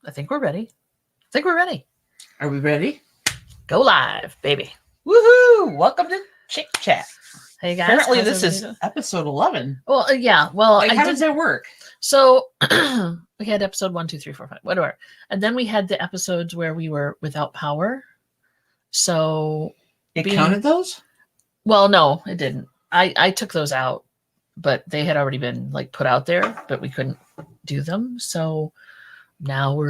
I think we're ready. Are we ready? Go live, baby. Woohoo! Welcome to Chick Chat. Hey guys. Apparently how's this is everybody doing? episode 11. Well, yeah. Well, Like, how does that work? So we had episode 1, 2, 3, 4, 5, whatever, and then we had the episodes where we were without power. So It counted those? Well, no, it didn't. I took those out, but they had already been like put out there, but we couldn't do them. So now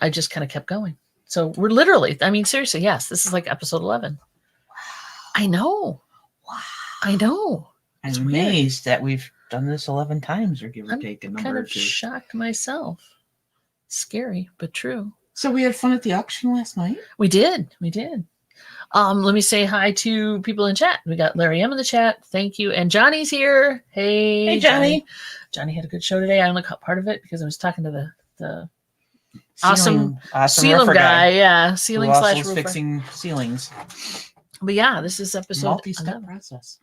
I just kind of kept going. So we're literally, I mean, seriously, yes, this is like episode 11. Wow. I know. Wow. I know. I'm amazed that we've done this 11 times or give or take a number kind or of two. Shocked myself. Scary, but true. So we had fun at the auction last night? We did. Let me say hi to people in chat. We got Larry M in the chat. Thank you. And Johnny's here. Hey, Johnny. Johnny had a good show today. I only caught part of it because I was talking to the Awesome ceiling guy. Yeah. Ceiling who slash also is roofer. fixing ceilings. But yeah, this is episode Multi-step process.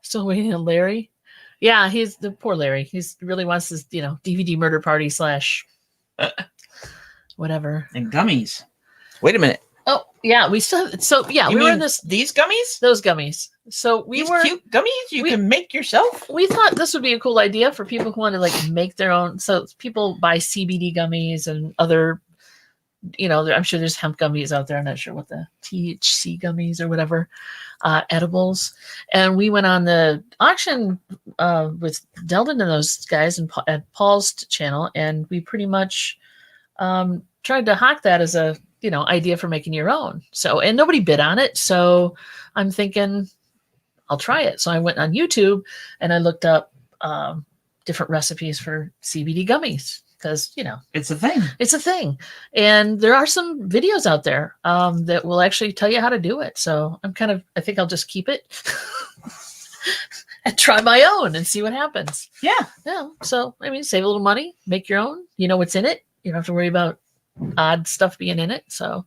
Still waiting on Larry. Yeah, he's the poor Larry. He's really wants this, DVD murder party slash whatever. And gummies. Wait a minute. Oh, yeah, we still we were in these gummies? Those gummies. So These cute gummies you can make yourself? We thought this would be a cool idea for people who want to like make their own. So people buy CBD gummies and other, I'm sure there's hemp gummies out there. I'm not sure what the THC gummies or whatever, edibles. And we went on the auction with Deldon and those guys at Paul's channel. And we pretty much tried to hawk that as a, idea for making your own. So, and nobody bid on it. So I'm thinking I'll try it. So I went on YouTube and I looked up different recipes for CBD gummies because, It's a thing. It's a thing. And there are some videos out there that will actually tell you how to do it. So I think I'll just keep it and try my own and see what happens. Yeah. Yeah. So, save a little money, make your own. You know what's in it. You don't have to worry about odd stuff being in it. So,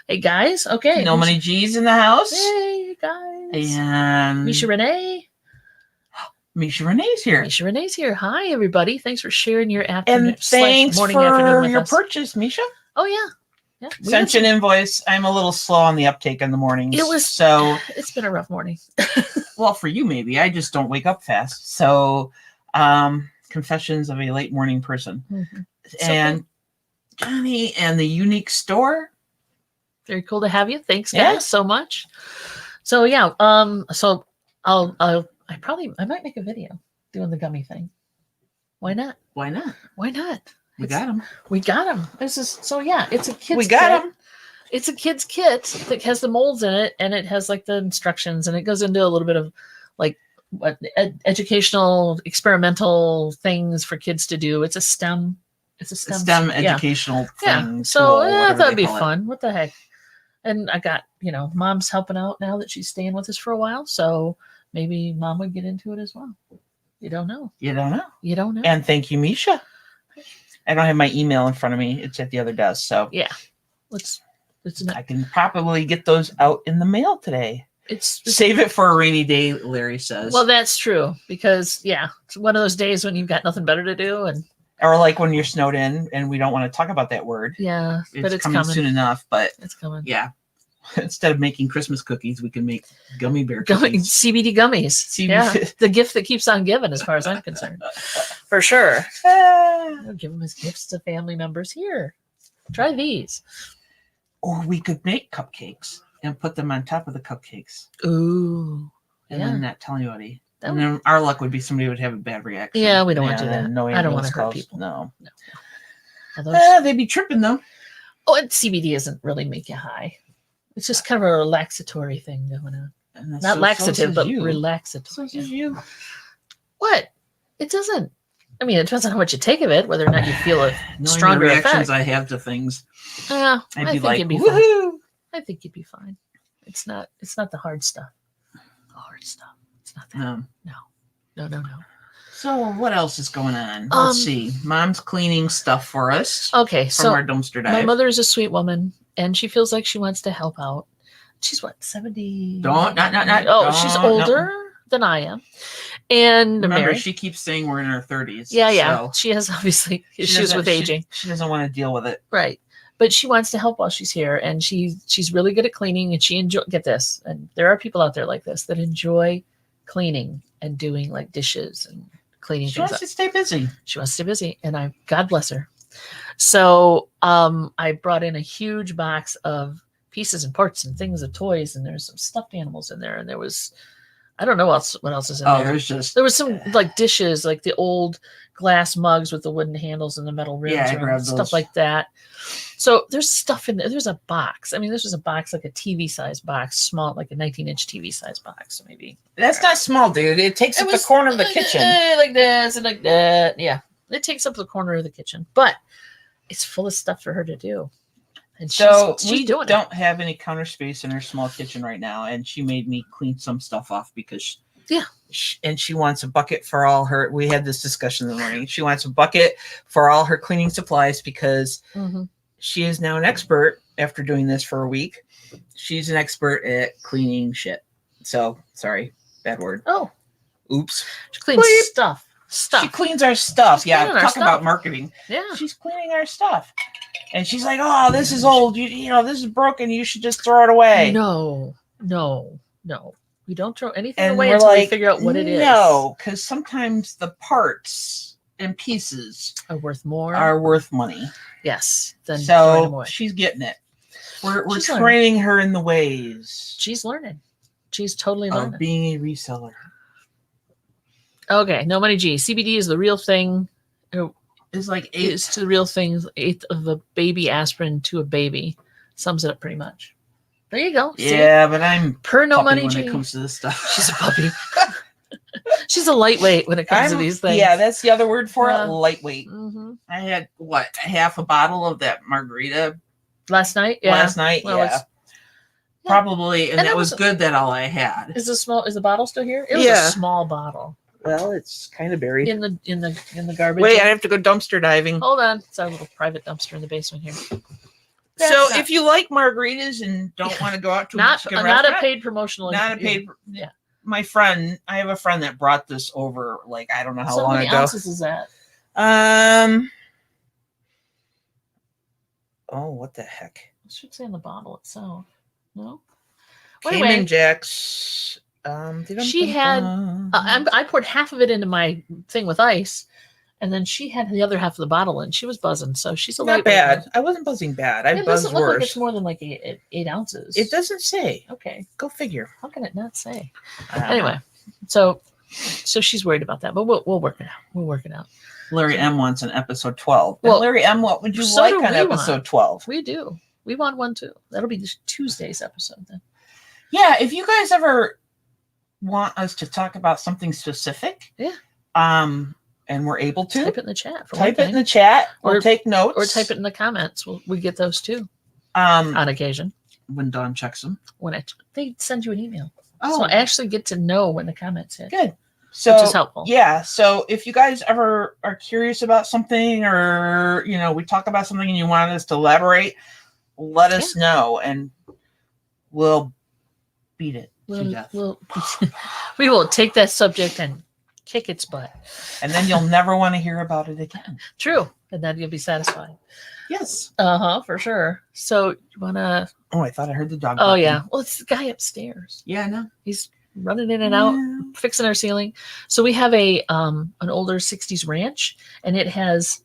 hey guys, okay. No money G's in the house. Hey guys. And Misha Renee's here. Misha Renee's here. Hi everybody. Thanks for sharing your afternoon. And thanks morning, for afternoon with your us. purchase, Misha. Oh yeah. Sent you an invoice. I'm a little slow on the uptake in the mornings. It's been a rough morning. Well, for you maybe. I just don't wake up fast. So confessions of a late morning person. Mm-hmm. And Johnny and the Unique Store. Very cool to have you. Thanks guys so much. So yeah, so I might make a video doing the gummy thing. Why not? We got them. This is it's a kid's them. It's a kid's kit that has the molds in it and it has like the instructions and it goes into a little bit of like educational experimental things for kids to do. It's a STEM educational thing. Yeah. So I thought it'd be fun. What the heck? And I got, mom's helping out now that she's staying with us for a while. So maybe mom would get into it as well. You don't know. And thank you, Misha. I don't have my email in front of me. It's at the other desk. So yeah, I can probably get those out in the mail today. Save it for a rainy day, Larry says. Well, that's true because it's one of those days when you've got nothing better to do or like when you're snowed in and we don't want to talk about that word. Yeah, but it's coming soon enough. But it's coming. Yeah. Instead of making Christmas cookies, we can make gummy bear cookies. CBD gummies. Yeah, the gift that keeps on giving, as far as I'm concerned. For sure. I'll give them as gifts to family members. Here, try these. Or we could make cupcakes and put them on top of the cupcakes. Ooh. And then not tell anybody. And then our luck would be somebody would have a bad reaction. Yeah, we don't want to do that. I don't want to hurt people. No. They'd be tripping though. Oh, and CBD doesn't really make you high. It's just kind of a relaxatory thing going on. Not laxative, but relaxatory. So is you. What? It doesn't. It depends on how much you take of it, whether or not you feel a stronger reactions effect. I have to things. Yeah, I'd be like, woohoo! I think you'd be fine. It's not the hard stuff. The hard stuff. It's not that. No. So what else is going on? Let's see. Mom's cleaning stuff for us. Okay, from our dumpster dive. My mother is a sweet woman, and she feels like she wants to help out. She's what, 70? She's older than I am. And remember, Mary. she keeps saying we're in our 30s. Yeah, yeah. So she has obviously issues with aging. She doesn't want to deal with it. Right. But she wants to help while she's here, and she's really good at cleaning, and she get this. And there are people out there like this that enjoy cleaning and doing like dishes and cleaning She things wants up. to stay busy. She wants to stay busy, and God bless her. So I brought in a huge box of pieces and parts and things of toys, and there's some stuffed animals in there, and there was, I don't know what else is in there. There was some like dishes, like the old glass mugs with the wooden handles and the metal rims, and stuff like that. So there's stuff in there. There's a box. I mean, this was a box, like a TV size box, small, like a 19-inch TV size box, maybe. That's not small, dude. It takes up the corner of the kitchen. Like this and like that. Yeah, it takes up the corner of the kitchen, but it's full of stuff for her to do. And so we don't have any counter space in her small kitchen right now, and she made me clean some stuff off because she wants a bucket for all her. We had this discussion in the morning. She wants a bucket for all her cleaning supplies because she is now an expert after doing this for a week. She's an expert at cleaning shit. So sorry, bad word. Oh, oops. She cleans stuff. She cleans our stuff. Talk about marketing. Yeah, she's cleaning our stuff. And she's like, "Oh, this is old. You know, this is broken. You should just throw it away." No. We don't throw anything away until we figure out what it is. No, because sometimes the parts and pieces are worth more. Are worth money. Yes. Then so she's getting it. We're training her in the ways. She's learning. She's totally learning. Of being a reseller. Okay, no money G. CBD is the real thing. It's like it's the real thing. 1/8 of a baby aspirin to a baby. Sums it up pretty much. There you go. Yeah, but I'm per no money when G. it comes to this stuff. She's a puppy. She's a lightweight when it comes to these things. Yeah, that's the other word for it. Lightweight. Mm-hmm. I had half a bottle of that margarita last night. Yeah. Last night. Well, yeah. Probably, and it was good that all I had. Is the bottle still here? It was a small bottle. Well, it's kind of buried in the garbage. Wait, I have to go dumpster diving. Hold on, it's our little private dumpster in the basement here. So if you like margaritas and don't want to go out to not a paid promotional, yeah. My friend, I have a friend that brought this over. Like I don't know how long ago. How many ounces is that? Oh, what the heck? It should say on the bottle itself. No. Cayman Jacks. She had. I poured half of it into my thing with ice, and then she had the other half of the bottle, and she was buzzing. So she's not bad. I wasn't buzzing bad. I buzzed worse. Like it's more than like 8 ounces. It doesn't say. Okay, go figure. How can it not say? Anyway, so she's worried about that, but we'll work it out. We'll work it out. Larry M wants an episode 12. Well, Larry M, what would you like on episode 12? We do. We want one too. That'll be Tuesday's episode then. Yeah, if you guys ever want us to talk about something specific, and we're able to type it in the chat. Type it in the chat, or take notes, or type it in the comments. We get those too. On occasion, when Dawn checks them, they send you an email. So I actually get to know when the comments hit. Good. So, which is helpful. Yeah. So if you guys ever are curious about something, or we talk about something and you want us to elaborate, let us know, and we'll beat it to death. We will take that subject and kick its butt, and then you'll never want to hear about it again. True, and then you'll be satisfied. Yes. For sure. So you wanna? Oh, I thought I heard the dog. Oh yeah. Well, it's the guy upstairs. Yeah, I know. He's running in and out, fixing our ceiling. So we have an older 60s ranch, and it has,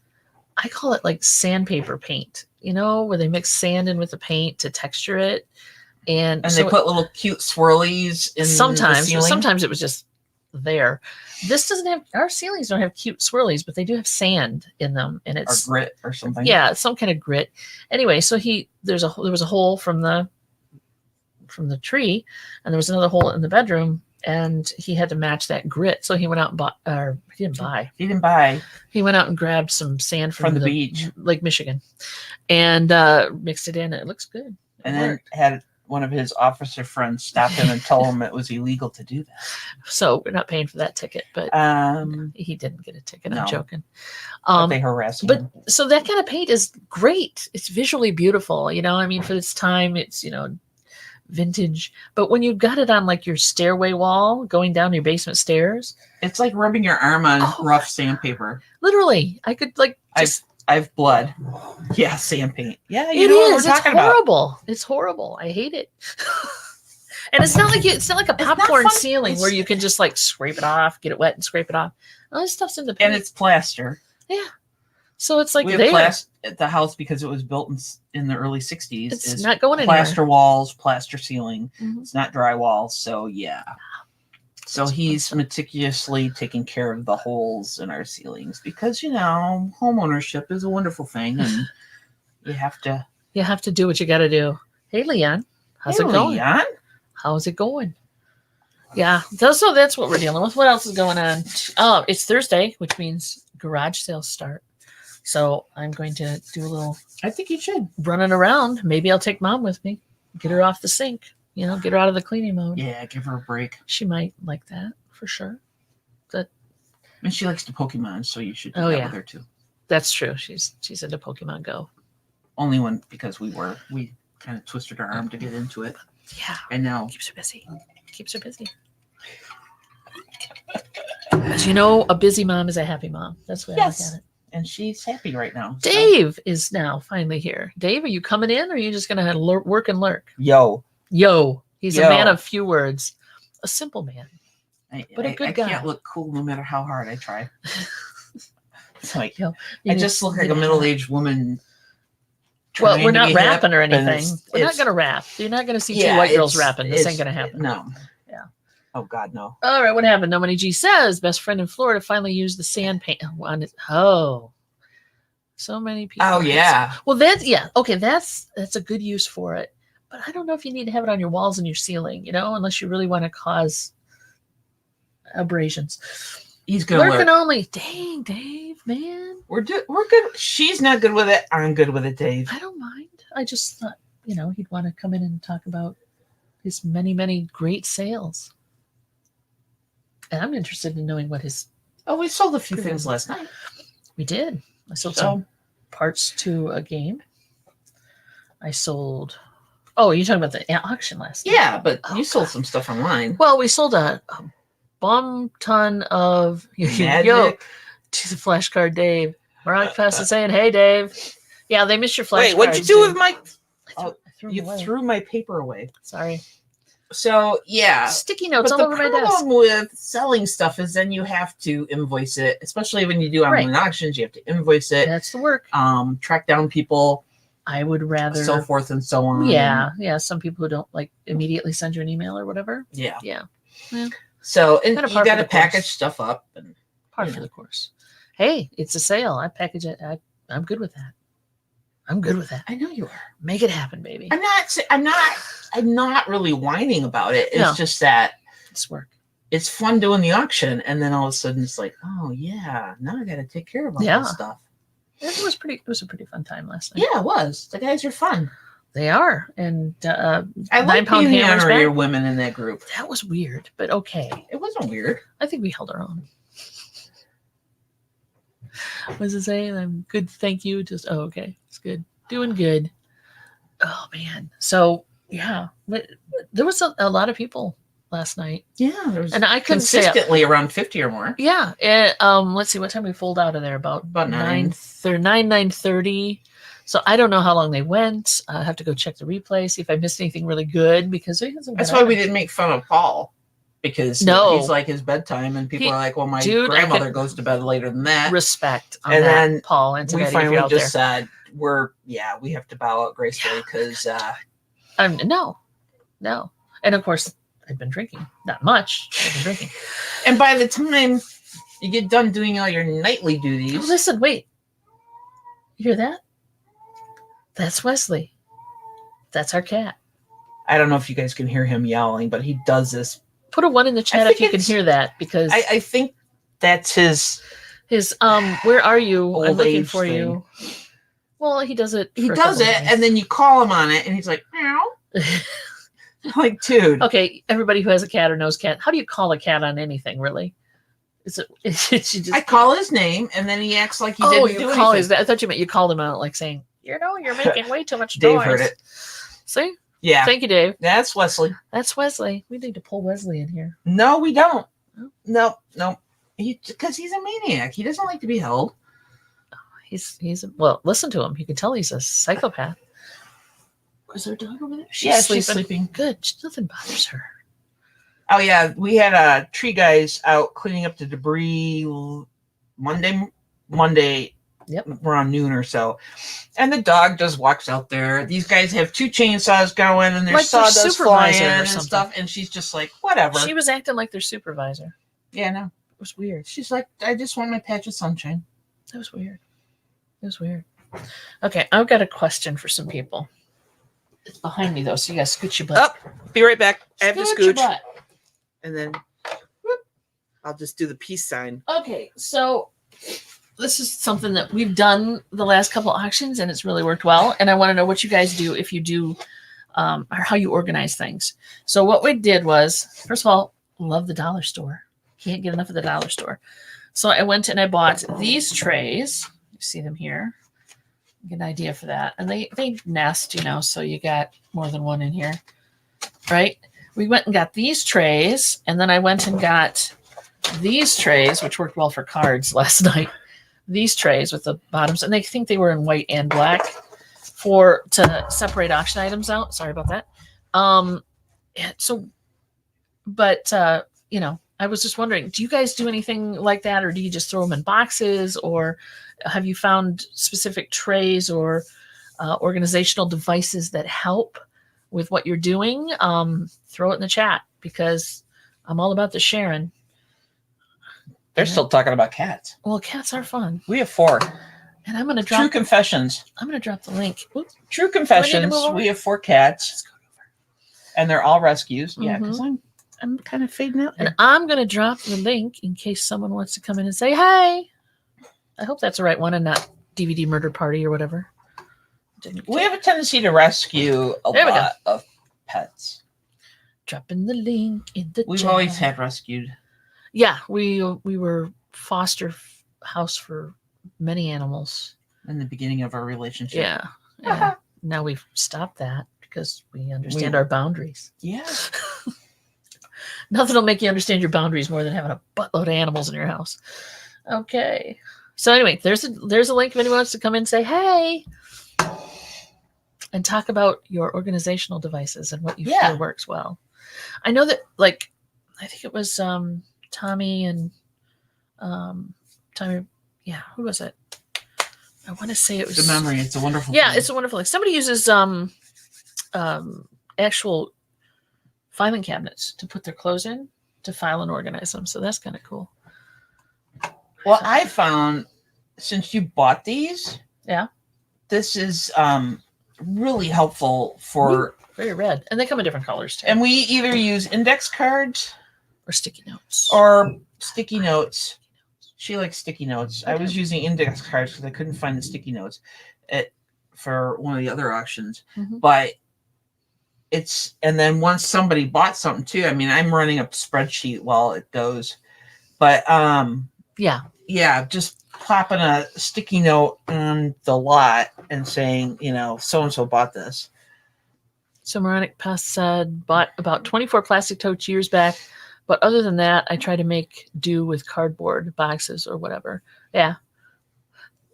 I call it like sandpaper paint, where they mix sand in with the paint to texture it. And so they put little cute swirlies in sometimes, the ceiling? Sometimes it was just there. This doesn't have, our ceilings don't have cute swirlies, but they do have sand in them, and it's or grit or something. Yeah, some kind of grit. Anyway, so there was a hole from the tree, and there was another hole in the bedroom, and he had to match that grit. So he went out and bought, or he didn't buy. He went out and grabbed some sand from the beach, Lake Michigan, and mixed it in. And it looks good. And then had one of his officer friends stop him and tell him it was illegal to do that. So we're not paying for that ticket, but he didn't get a ticket. No. I'm joking. But they harass him. But so that kind of paint is great. It's visually beautiful. I mean, for this time, it's, vintage. But when you've got it on like your stairway wall going down your basement stairs, it's like rubbing your arm on rough sandpaper. Literally, I could like just. I've blood. Yeah, sand paint. Yeah, It is. It's horrible. It's horrible. I hate it. And it's not like a popcorn ceiling where you can just like scrape it off, get it wet, and scrape it off. All this stuff's in the paint. And it's plaster. Yeah. So it's like we have plaster at the house because it was built in the early 60s. It's not going anywhere. Plaster walls, plaster ceiling. Mm-hmm. It's not drywall. So yeah. So he's meticulously taking care of the holes in our ceilings because, home ownership is a wonderful thing and you have to do what you got to do. Hey, Leon, how's it going? Leon? How's it going? Yeah. So that's what we're dealing with. What else is going on? Oh, it's Thursday, which means garage sales start. So I'm going to do a little. I think you should. Running around. Maybe I'll take Mom with me. Get her off the sink. Get her out of the cleaning mode. Yeah, give her a break. She might like that for sure. And she likes the Pokemon, so you should do that with her too. That's true. She's into Pokemon Go. Only because we kind of twisted her arm to get into it. Yeah. And now keeps her busy. As you know, a busy mom is a happy mom. That's what I look at it. And she's happy right now. Dave is now finally here. Dave, are you coming in or are you just going to work and lurk? Yo. He's a man of few words. A simple man. But a good guy. I can't look cool no matter how hard I try. It's like, I just look like a middle-aged woman. Well, we're not rapping or anything. We're not going to rap. You're not going to see two white girls rapping. This ain't going to happen. No. Yeah. Oh, God, no. All right, what happened? No Money G says, best friend in Florida finally used the sand paint on it. Oh. So many people. Oh, yeah. Well, okay, that's a good use for it. But I don't know if you need to have it on your walls and your ceiling, unless you really want to cause abrasions. He's going to lurking only. Dang, Dave, man. We're good. She's not good with it. I'm good with it, Dave. I don't mind. I just thought, he'd want to come in and talk about his many, many great sales. And I'm interested in knowing what his... Oh, we sold a few things last night. We did. I sold some parts to a game. I sold... Oh, you're talking about the auction last night? Yeah, but you sold some stuff online. Well, we sold a bum ton of to the flashcard, Dave. Mariah Pass is saying, "Hey, Dave." Yeah, they missed your flashcards. Wait, what'd you do with my? You threw my paper away. Sorry. So yeah, sticky notes all over my desk. The problem with selling stuff is then you have to invoice it, especially when you do online auctions. You have to invoice it. That's the work. Track down people. I would rather so forth and so on. Yeah. Some people who don't like immediately send you an email or whatever. Yeah. So and you got to package stuff up and par for the course. Hey, it's a sale. I package it. I'm good with that. I know you are. Make it happen, baby. I'm not really whining about it. It's just that it's work. It's fun doing the auction, and then all of a sudden it's like, oh yeah, now I got to take care of all that stuff. It was a pretty fun time last night. Yeah, it was. The guys are fun. They are, and I like being the honorary women in that group. That was weird, but okay. It wasn't weird. I think we held our own. What does it say? I'm good, thank you. Just okay, it's good, doing good. Oh man, so yeah, there was a lot of people last night. Yeah, there was, and I couldn't consistently around 50 or more. Yeah, let's see what time we pulled out of there. About 9:30. So I don't know how long they went. I have to go check the replay, see if I missed anything really good because that's why we didn't make fun of Paul because he's like his bedtime and people are like, well, my grandmother goes to bed later than that. Respect on and that, then Paul and we finally just said we have to bow out gracefully because no, and of course I've been drinking, not much. I've been drinking, and by the time you get done doing all your nightly duties, listen, wait, you hear that? That's Wesley. That's our cat. I don't know if you guys can hear him yowling, but he does this. Put a 1 in the chat if you can hear that, because I think that's his where are you? I'm looking for you. Well, he does it. He does it, and then you call him on it, and he's like, meow. Like, dude. Okay, everybody who has a cat or knows cat, how do you call a cat on anything, really? Is it just... I call his name, and then he acts like he didn't do anything. I thought you meant you called him out, like saying, you're making way too much Dave noise. heard it. See? Yeah. Thank you, Dave. That's Wesley. That's Wesley. We need to pull Wesley in here. No, we don't. No. No. Because he's a maniac. He doesn't like to be held. He's well, listen to him. You can tell he's a psychopath. Is there a dog over there? She's sleeping. Good. Nothing bothers her. Oh, yeah. We had tree guys out cleaning up the debris Monday Yep. around noon or so. And the dog just walks out there. These guys have 2 chainsaws going and there's like sawdust flying or and something. stuff. And she's just like, whatever. She was acting like their supervisor. Yeah, no. It was weird. She's like, I just want my patch of sunshine. That was weird. It was weird. Okay, I've got a question for some people. It's behind me, though, so you guys scoot your butt. Up. Be right back. I have to Scoot your scooch. butt. And then whoop, I'll just do the peace sign. Okay, so this is something that we've done the last couple auctions, and it's really worked well. And I want to know what you guys do if you do, or how you organize things. So what we did was, first of all, love the dollar store. Can't get enough of the dollar store. So I went and I bought these trays. You see them here. Get an idea for that. And they nest, so you got more than one in here, right? We went and got these trays, and then I went and got these trays, which worked well for cards last night. These trays with the bottoms, and they think they were in white and black to separate auction items out. Sorry about that. I was just wondering, do you guys do anything like that, or do you just throw them in boxes, or have you found specific trays or organizational devices that help with what you're doing? Throw it in the chat, because I'm all about the sharing. They're still talking about cats. Well, cats are fun. We have 4. And I'm going to drop... True confessions. I'm going to drop the link. Oops. True confessions. We have 4 cats. And they're all rescues. Yeah, because I'm kind of fading out there. And I'm going to drop the link in case someone wants to come in and say, hey. I hope that's the right one and not DVD Murder Party or whatever. We have a tendency to rescue a lot of pets. Dropping the link in the chat. We've always had rescued. Yeah, we were foster house for many animals. In the beginning of our relationship. Yeah. Now we've stopped that because we understand our boundaries. Yeah. Nothing will make you understand your boundaries more than having a buttload of animals in your house. Okay. So anyway, there's a link if anyone wants to come in and say, hey, and talk about your organizational devices and what you feel works well. I know that, I think it was Tommy and Tommy. Yeah, who was it? I want to say it was the memory. It's a wonderful. Yeah, thing. it's a wonderful thing. Somebody uses actual filing cabinets to put their clothes in to file and organize them. So that's kind of cool. Well, I found since you bought these, this is really helpful for very red, and they come in different colors too. And we either use index cards or sticky notes. She likes sticky notes. Okay. I was using index cards because I couldn't find the sticky notes for one of the other auctions. But and then once somebody bought something too, I mean, I'm running a spreadsheet while it goes. But just popping a sticky note on the lot and saying, so-and-so bought this. So Moronic Pest said, bought about 24 plastic totes years back. But other than that, I try to make do with cardboard boxes or whatever. Yeah.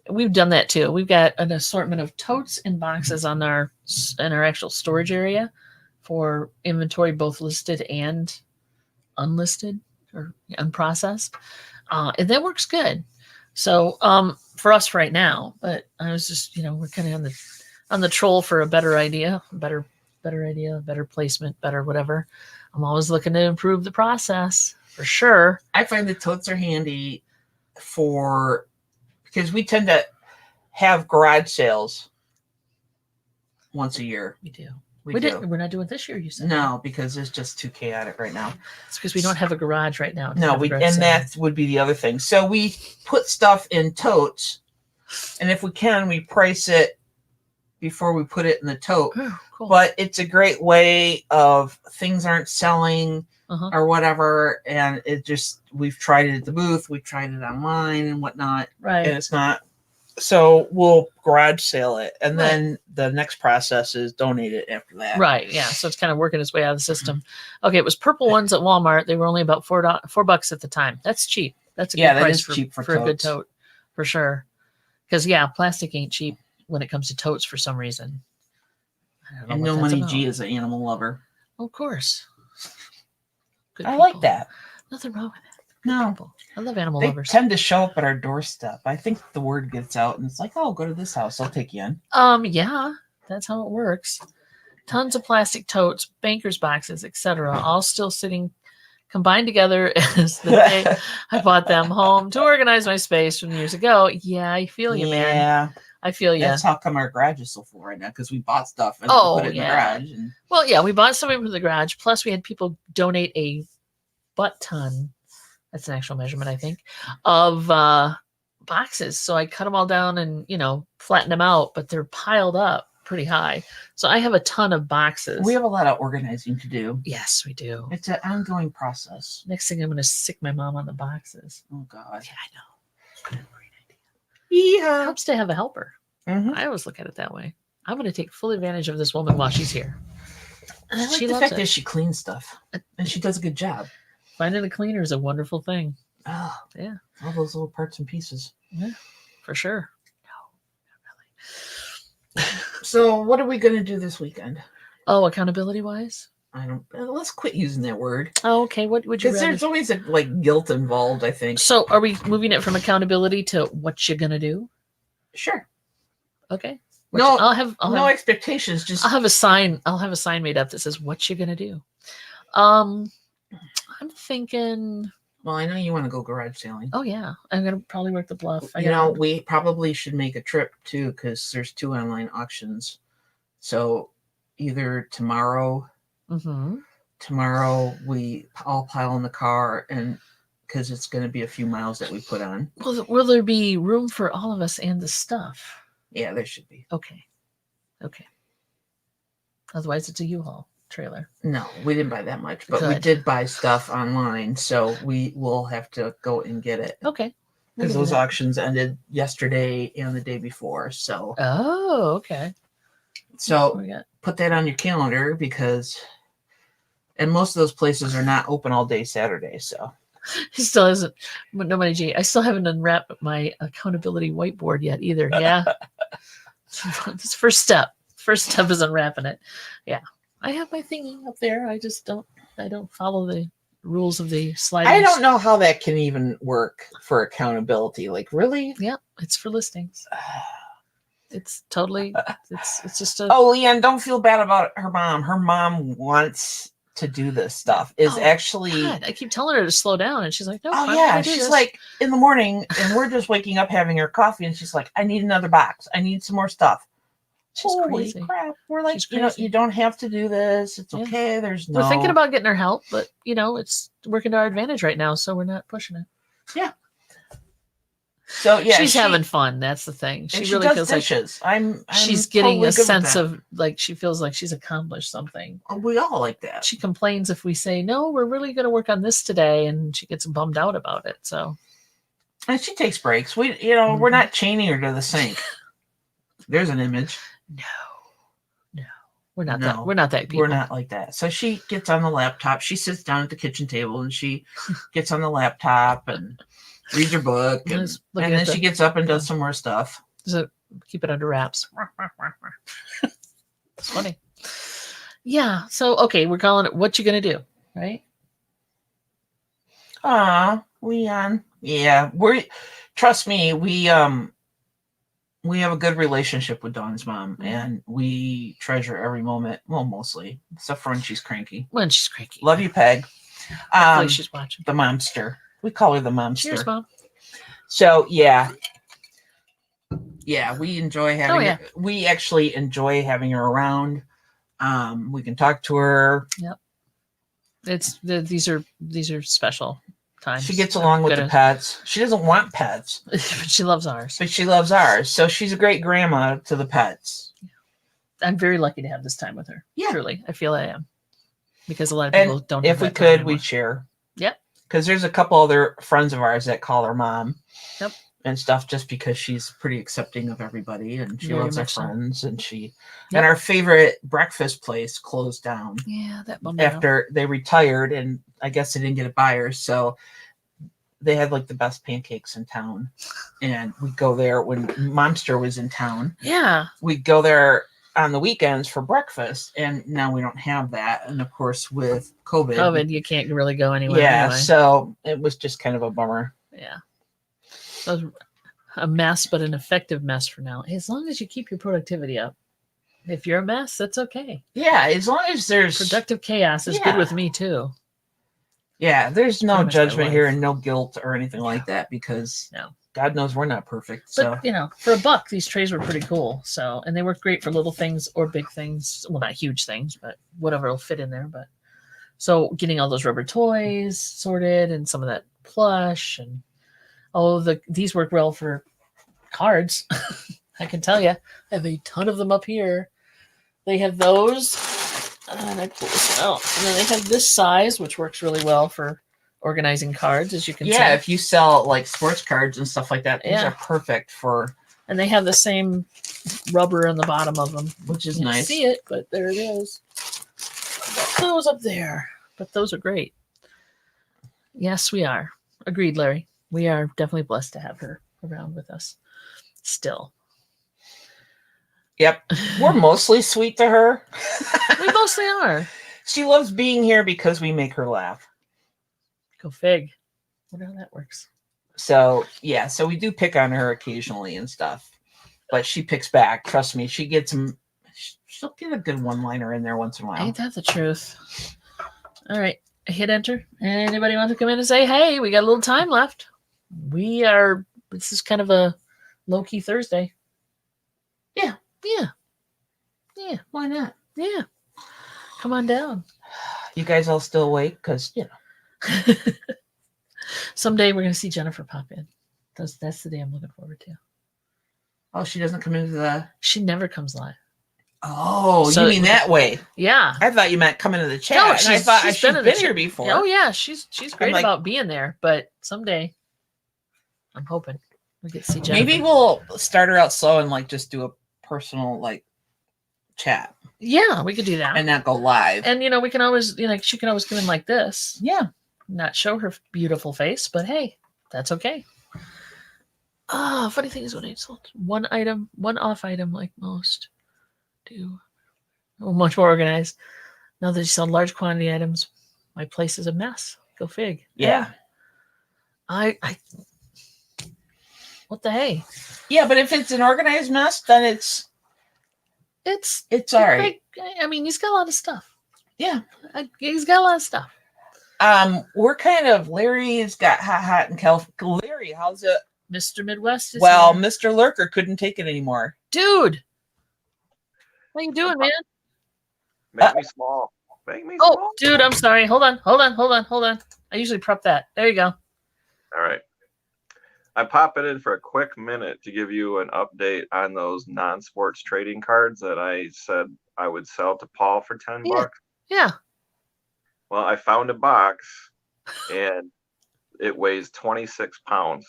We've done that too. We've got an assortment of totes and boxes in our actual storage area for inventory, both listed and unlisted or unprocessed. And that works good. So for us right now, but I was just, we're kind of on the troll for a better idea, better placement, better whatever. I'm always looking to improve the process for sure. I find the totes are handy because we tend to have garage sales once a year. We do. We're not doing it this year, you said? No, because it's just too chaotic right now. It's because we don't have a garage right now. No, that would be the other thing. So we put stuff in totes, and if we can, we price it before we put it in the tote. Oh, cool. But it's a great way of things aren't selling or whatever, and we've tried it at the booth, we've tried it online and whatnot, right? And it's not So we'll garage sale it, and then the next process is donate it after that. Right. Yeah. So it's kind of working its way out of the system. Okay. It was purple ones at Walmart. They were only about $4 at the time. That's cheap. That's a good price for a good tote, for sure. Because plastic ain't cheap when it comes to totes for some reason. And No Money G is an animal lover. Of course. Good I like that. Nothing wrong with it. No. People. I love animal they lovers. Tend to show up at our doorstep. I think the word gets out and it's like, oh, go to this house. I'll take you in. Yeah, that's how it works. Tons of plastic totes, banker's boxes, etc. All still sitting combined together as the day I bought them home to organize my space from years ago. Yeah, I feel you, man. Yeah. I feel you. That's how come our garage is so full right now, because we bought stuff and put it in the garage. And... Well, yeah, we bought something from the garage. Plus, we had people donate a butt ton. That's an actual measurement, I think, of boxes. So I cut them all down and, flatten them out, but they're piled up pretty high. So I have a ton of boxes. We have a lot of organizing to do. Yes, we do. It's an ongoing process. Next thing, I'm going to sick my mom on the boxes. Oh, God. Yeah, I know. Great idea. Yeah. It helps to have a helper. Mm-hmm. I always look at it that way. I'm going to take full advantage of this woman while she's here. I like the fact that she cleans stuff. And she does a good job. Finding a cleaner is a wonderful thing. Oh, yeah. All those little parts and pieces. Yeah, for sure. No, not really. So what are we going to do this weekend? Oh, accountability wise? Let's quit using that word. Oh, okay. What would you rather? Because there's always guilt involved, I think. So are we moving it from accountability to what you're going to do? Sure. Okay. I'll have expectations. Just I'll have a sign made up that says what you're going to do. I'm thinking. Well, I know you want to go garage sailing. Oh yeah, I'm gonna probably work the bluff. We probably should make a trip too, because there's 2 online auctions. So either tomorrow we all pile in the car, and because it's going to be a few miles that we put on. Will there be room for all of us and the stuff? Yeah, there should be. Okay. Otherwise, it's a U-Haul trailer. No, we didn't buy that much, but we did buy stuff online, so we will have to go and get it. Okay. Because those auctions ended yesterday and the day before, so. Oh, okay. So put that on your calendar, and most of those places are not open all day Saturday, so. He still hasn't. No Money G. I still haven't unwrapped my accountability whiteboard yet either. Yeah. It's first step. First step is unwrapping it. Yeah. I have my thingy up there. I just don't follow the rules of the sliding. I don't know how that can even work for accountability. Really? Yeah, it's for listings. It's totally. It's just a. Oh, Leanne, don't feel bad about her mom. Her mom wants to do this stuff. Actually. God, I keep telling her to slow down, and she's like, "No." Oh yeah, she's like in the morning, and we're just waking up having her coffee, and she's like, "I need another box. I need some more stuff." She's Holy crazy. Crap. We're like, you don't have to do this. It's okay. There's no. We're thinking about getting her help, but it's working to our advantage right now, so we're not pushing it. Yeah. So yeah, she's having fun. That's the thing. She really does feels dishes. like she's getting a sense of she feels like she's accomplished something. We all like that. She complains if we say no, we're really going to work on this today, and she gets bummed out about it. So, and she takes breaks. We're not chaining her to the sink. There's an image. No, we're not that. We're not that people. We're not like that. So she gets on the laptop. She sits down at the kitchen table and she gets on the laptop and reads her book, and then she gets up and does some more stuff. So keep it under wraps. It's funny. Yeah. So okay, we're calling it "What You Gonna Do," right? Leon. Yeah, trust me, we have a good relationship with Dawn's mom, and we treasure every moment. Well, mostly, except for when she's cranky. Love you, Peg. Hopefully she's watching. The momster. We call her the momster. Cheers, Mom. So yeah, we enjoy having her. We actually enjoy having her around. We can talk to her. Yep. These are special times. She gets along with the pets. She doesn't want pets. But she loves ours. So she's a great grandma to the pets. I'm very lucky to have this time with her. Yeah. Truly. I feel I am. Because a lot of people don't have that. If we could, we'd share. Yep. Because there's a couple other friends of ours that call her mom. Yep. and stuff, just because she's pretty accepting of everybody and she Very loves our much so. friends. And Yep. and our favorite breakfast place closed down Yeah, that bummed me out. after they retired, and I guess they didn't get a buyer. So they had like the best pancakes in town, and we'd go there when Momster was in town. Yeah. We'd go there on the weekends for breakfast, and now we don't have that. And of course, with COVID, you can't really go anywhere. yeah, Anyway. so it was just kind of a bummer. Yeah. So it was a mess, but an effective mess for now. As long as you keep your productivity up. If you're a mess, that's okay. Yeah, as long as there's productive chaos is good with me too. Yeah, there's no judgment here and no guilt or anything Yeah. like that, because No. God knows we're not perfect. So But, you know, for $1, these trays were pretty cool. So, and they work great for little things or big things. Well, not huge things, but whatever will fit in there. But so getting all those rubber toys sorted and some of that plush and these work well for cards. I can tell you, I have a ton of them up here. They have those, and I pull this out, and then they have this size, which works really well for organizing cards, as you can see. Yeah, if you sell like sports cards and stuff like that, these Yeah. are perfect for. And they have the same rubber on the bottom of them, Which is you can't nice. see it, but there it is. Those up there, but those are great. Yes, we are. Agreed, Larry. We are definitely blessed to have her around with us. Still. Yep, we're mostly sweet to her. We mostly are. She loves being here because we make her laugh. Go fig. Wonder how that works. So yeah, so we do pick on her occasionally and stuff, but she picks back. Trust me, she gets them. She'll get a good one-liner in there once in a while. Ain't that the truth? All right, I hit enter. Anybody want to come in and say, hey, we got a little time left? This is kind of a low-key Thursday. Yeah. Yeah. Why not? Yeah. Come on down. You guys all still awake? Because, you know. Someday we're going to see Jennifer pop in. That's the day I'm looking forward to. Oh, she doesn't come into the... She never comes live. Oh, So- you mean that way? Yeah. I thought you meant come into the chat. No, and I thought she's been in the here chat. before. Oh, yeah. She's great like- about being there, but someday I'm hoping we get to see Jennifer. Maybe we'll start her out slow and like just do a personal like chat Yeah, we could do that. and not go live. And, we can always, she can always come in like this. Yeah. Not show her beautiful face, but hey, that's okay. Funny thing is when I sold one off item like most do. Much more organized. Now that you sell large quantity items, my place is a mess. Go fig. Yeah. I what the hey? Yeah, but if it's an organized mess, then it's all right. I mean, he's got a lot of stuff. Yeah. He's got a lot of stuff. We're kind of Larry's got hot in California. Larry, how's it? Mr. Midwest is Well, here. Mr. Lurker couldn't take it anymore. Dude. How you doing, man? Make me small. Make me Oh, small. dude, I'm sorry. Hold on. I usually prep that. There you go. All right. I pop it in for a quick minute to give you an update on those non-sports trading cards that I said I would sell to Paul for $10. Yeah. Well, I found a box and it weighs 26 pounds.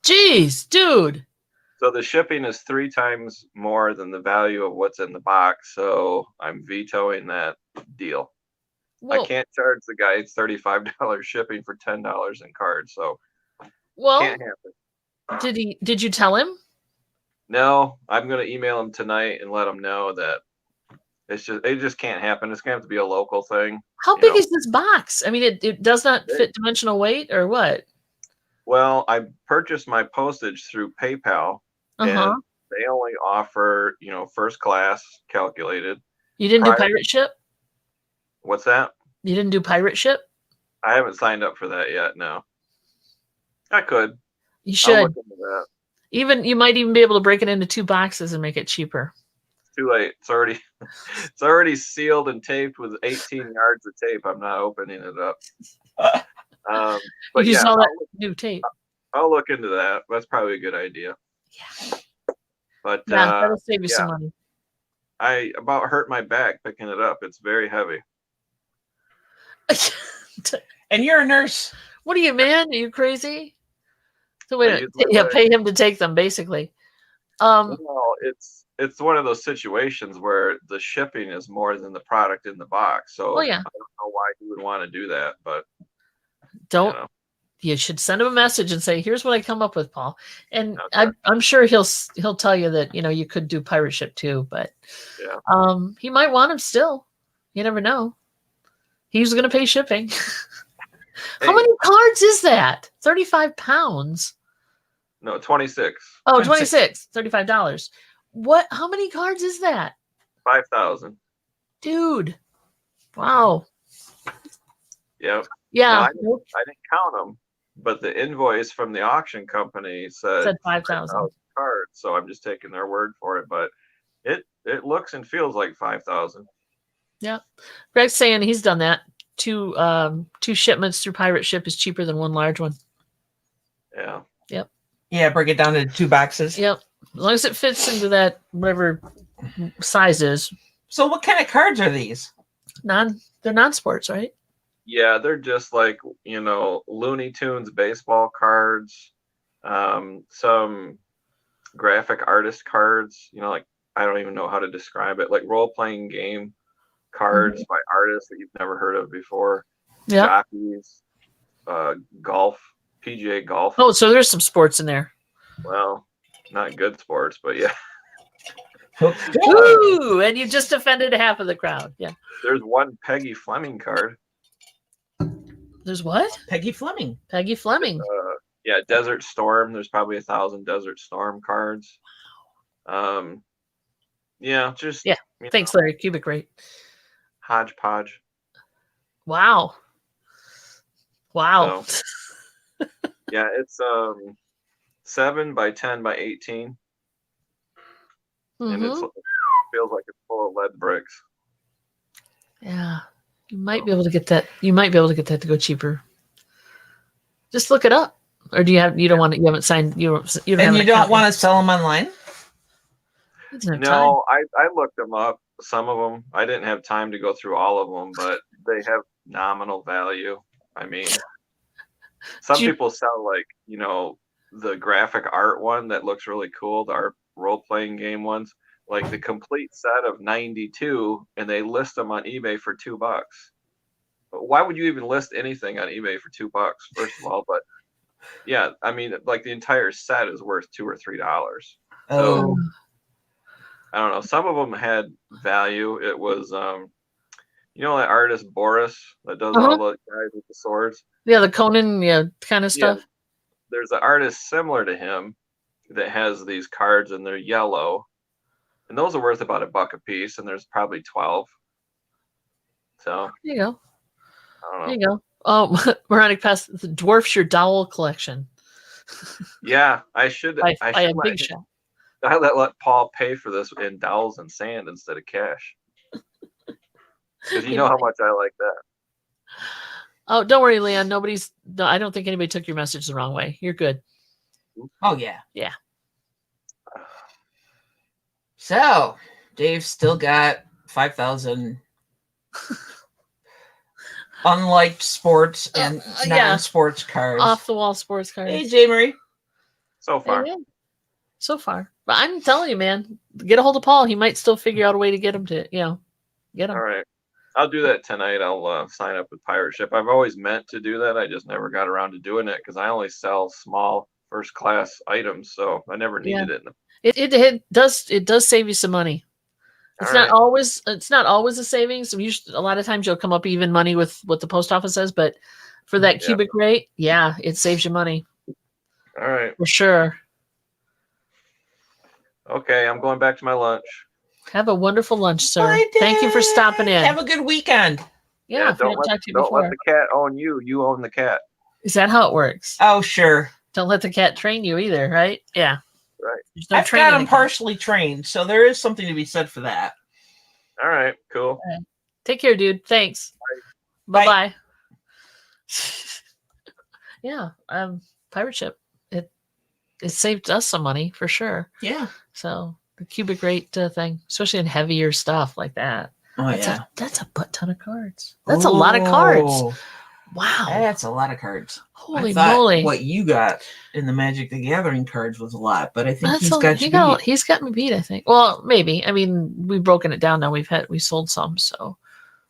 Jeez, dude. So the shipping is 3 times more than the value of what's in the box. So I'm vetoing that deal. Well, I can't charge the guy $35 shipping for $10 in cards. So well, can't happen. did you tell him? No, I'm going to email him tonight and let him know that it just can't happen. It's going to have to be a local thing. How big is this box? I mean, it does not fit dimensional weight or what? Well, I purchased my postage through PayPal and they only offer, first class calculated. You didn't do pirate ship? What's that? You didn't do pirate ship? I haven't signed up for that yet. No, I could. You I'll should. look into that. You might even be able to break it into 2 boxes and make it cheaper. It's too late. It's already sealed and taped with 18 yards of tape. I'm not opening it up. But you yeah, saw that new tape. I'll look into that. That's probably a good idea. Yeah. But that'll save you some money. I about hurt my back picking it up. It's very heavy. And you're a nurse. What are you, man? Are you crazy? So wait a minute. Yeah, pay him to take them, basically. Well, it's one of those situations where the shipping is more than the product in the box. So oh yeah, I don't know why he would want to do that, but don't. you know. You should send him a message and say, "Here's what I come up with, Paul." And Okay. I'm sure he'll tell you that you could do pirate ship too, but Yeah. he might want him still. You never know. He's going to pay shipping. How Hey. many cards is that? 35 pounds. No, 26. Oh, 26. $35. What? How many cards is that? 5,000. Dude. Wow. Yep. Yeah. No, I didn't count them, but the invoice from the auction company said 5,000 cards. So I'm just taking their word for it. But it looks and feels like 5,000. Yeah. Greg's saying he's done that. Two shipments through pirate ship is cheaper than one large one. Yeah. Yep. Yeah, break it down into 2 boxes. Yep. As long as it fits into that whatever size is. So what kind of cards are these? They're non-sports, right? Yeah, they're just like, Looney Tunes baseball cards, some graphic artist cards, like I don't even know how to describe it, like role-playing game cards by artists that you've never heard of before. Yeah. Jockeys, golf, PGA golf. Oh, so there's some sports in there. Well, not good sports, but yeah. Ooh, and you just offended half of the crowd. Yeah. There's one Peggy Fleming card. There's what? Peggy Fleming. Peggy Fleming. Yeah, Desert Storm. There's probably 1,000 Desert Storm cards. Yeah, just Thanks, Larry. Cubic rate. Hodgepodge. Wow. So, yeah, it's 7 by 10 by 18, and it feels like it's full of lead bricks. Yeah, you might be able to get that. You might be able to get that to go cheaper. Just look it up, or do you have? You don't want it. You haven't signed. You don't. And you don't want to sell them online? No, I looked them up. Some of them. I didn't have time to go through all of them, but they have nominal value. I mean, some people sell like, the graphic art one that looks really cool, the art role-playing game ones, like the complete set of 92, and they list them on eBay for $2. But why would you even list anything on eBay for $2, first of all? But yeah, I mean, like the entire set is worth $2 or $3. So I don't know. Some of them had value. It was, that artist Boris that does all the guys with the swords. Yeah, the Conan, kind of stuff. Yeah. There's an artist similar to him that has these cards, and they're yellow, and those are worth about $1 a piece, and there's probably 12. So there you go. I don't know. There you go. Oh, Moronic Pass dwarfs your dowel collection. Yeah, I should. I a big shot. I let Paul pay for this in dowels and sand instead of cash, because you know how much I like that. Oh, don't worry, Leon. I don't think anybody took your message the wrong way. You're good. Oh, yeah. Yeah. So, Dave's still got 5,000 unliked sports and non-sports cards. Off-the-wall sports cards. Hey, J. Marie. So far. Yeah. So far. But I'm telling you, man, get a hold of Paul. He might still figure out a way to get him to, get him. All right. I'll do that tonight. I'll sign up with Pirate Ship. I've always meant to do that. I just never got around to doing it because I only sell small first-class items, so I never needed it. It does save you some money. It's not always a savings. A lot of times you'll come up even money with what the post office says, but for that cubic rate, it saves you money. All right. For sure. Okay, I'm going back to my lunch. Have a wonderful lunch, sir. Bye, Thank you for stopping in. Have a good weekend. Yeah, don't let the cat own you. You own the cat. Is that how it works? Oh, sure. Don't let the cat train you either, right? Yeah. Right. No I've got him partially trained, so there is something to be said for that. All right, cool. All right. Take care, dude. Thanks. Bye-bye. Yeah, pirate ship. It saved us some money for sure. Yeah. So the cubic rate thing, especially in heavier stuff like that. Oh, That's a butt ton of cards. That's a lot of cards. Wow. That's a lot of cards. Holy I thought moly. what you got in the Magic the Gathering cards was a lot, but I think he's got me beat, I think. Well, maybe. I mean, we've broken it down now. We sold some, so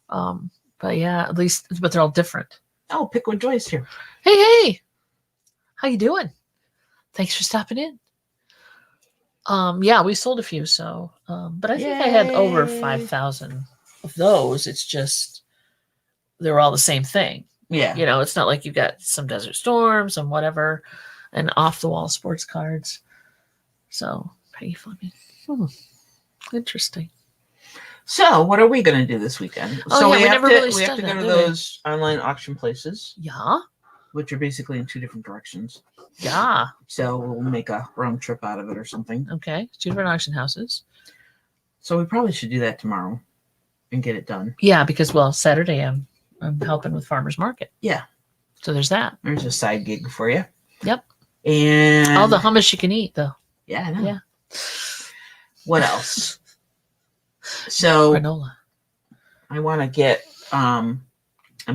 but yeah, at least but they're all different. Oh, Pickwood Joy's here. Hey. How you doing? Thanks for stopping in. Yeah, we sold a few, so but I think I had over 5,000 of those. It's just they were all the same thing. Yeah. You know, it's not like you got some Desert Storm, some whatever, and off the wall sports cards. So pretty funny. Interesting. So what are we gonna do this weekend? Oh, so yeah, we have to go to those online auction places. Yeah. Which are basically in 2 different directions. Yeah. So we'll make a round trip out of it or something. Okay. 2 different auction houses. So we probably should do that tomorrow and get it done. Yeah, because Saturday I'm helping with farmers market. Yeah. So there's that. There's a side gig for you. Yep. And all the hummus you can eat though. Yeah, I know. Yeah. What else? So granola. I want to get I'm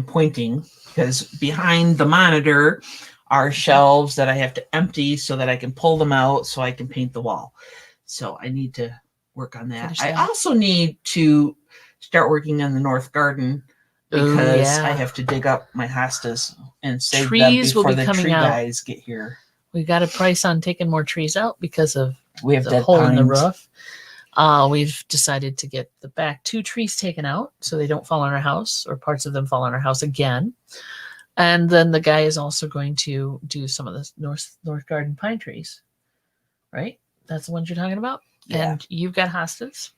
pointing because behind the monitor are shelves that I have to empty so that I can pull them out so I can paint the wall. So I need to work on that. I also need to start working on the north garden because I have to dig up my hostas and save trees them before will be the coming tree out. guys get here. We got a price on taking more trees out because of we have the dead hole pines. in the roof. We've decided to get the back 2 trees taken out so they don't fall on our house or parts of them fall on our house again. And then the guy is also going to do some of the north garden pine trees. Right? That's the ones you're talking about? Yeah. And you've got hostas.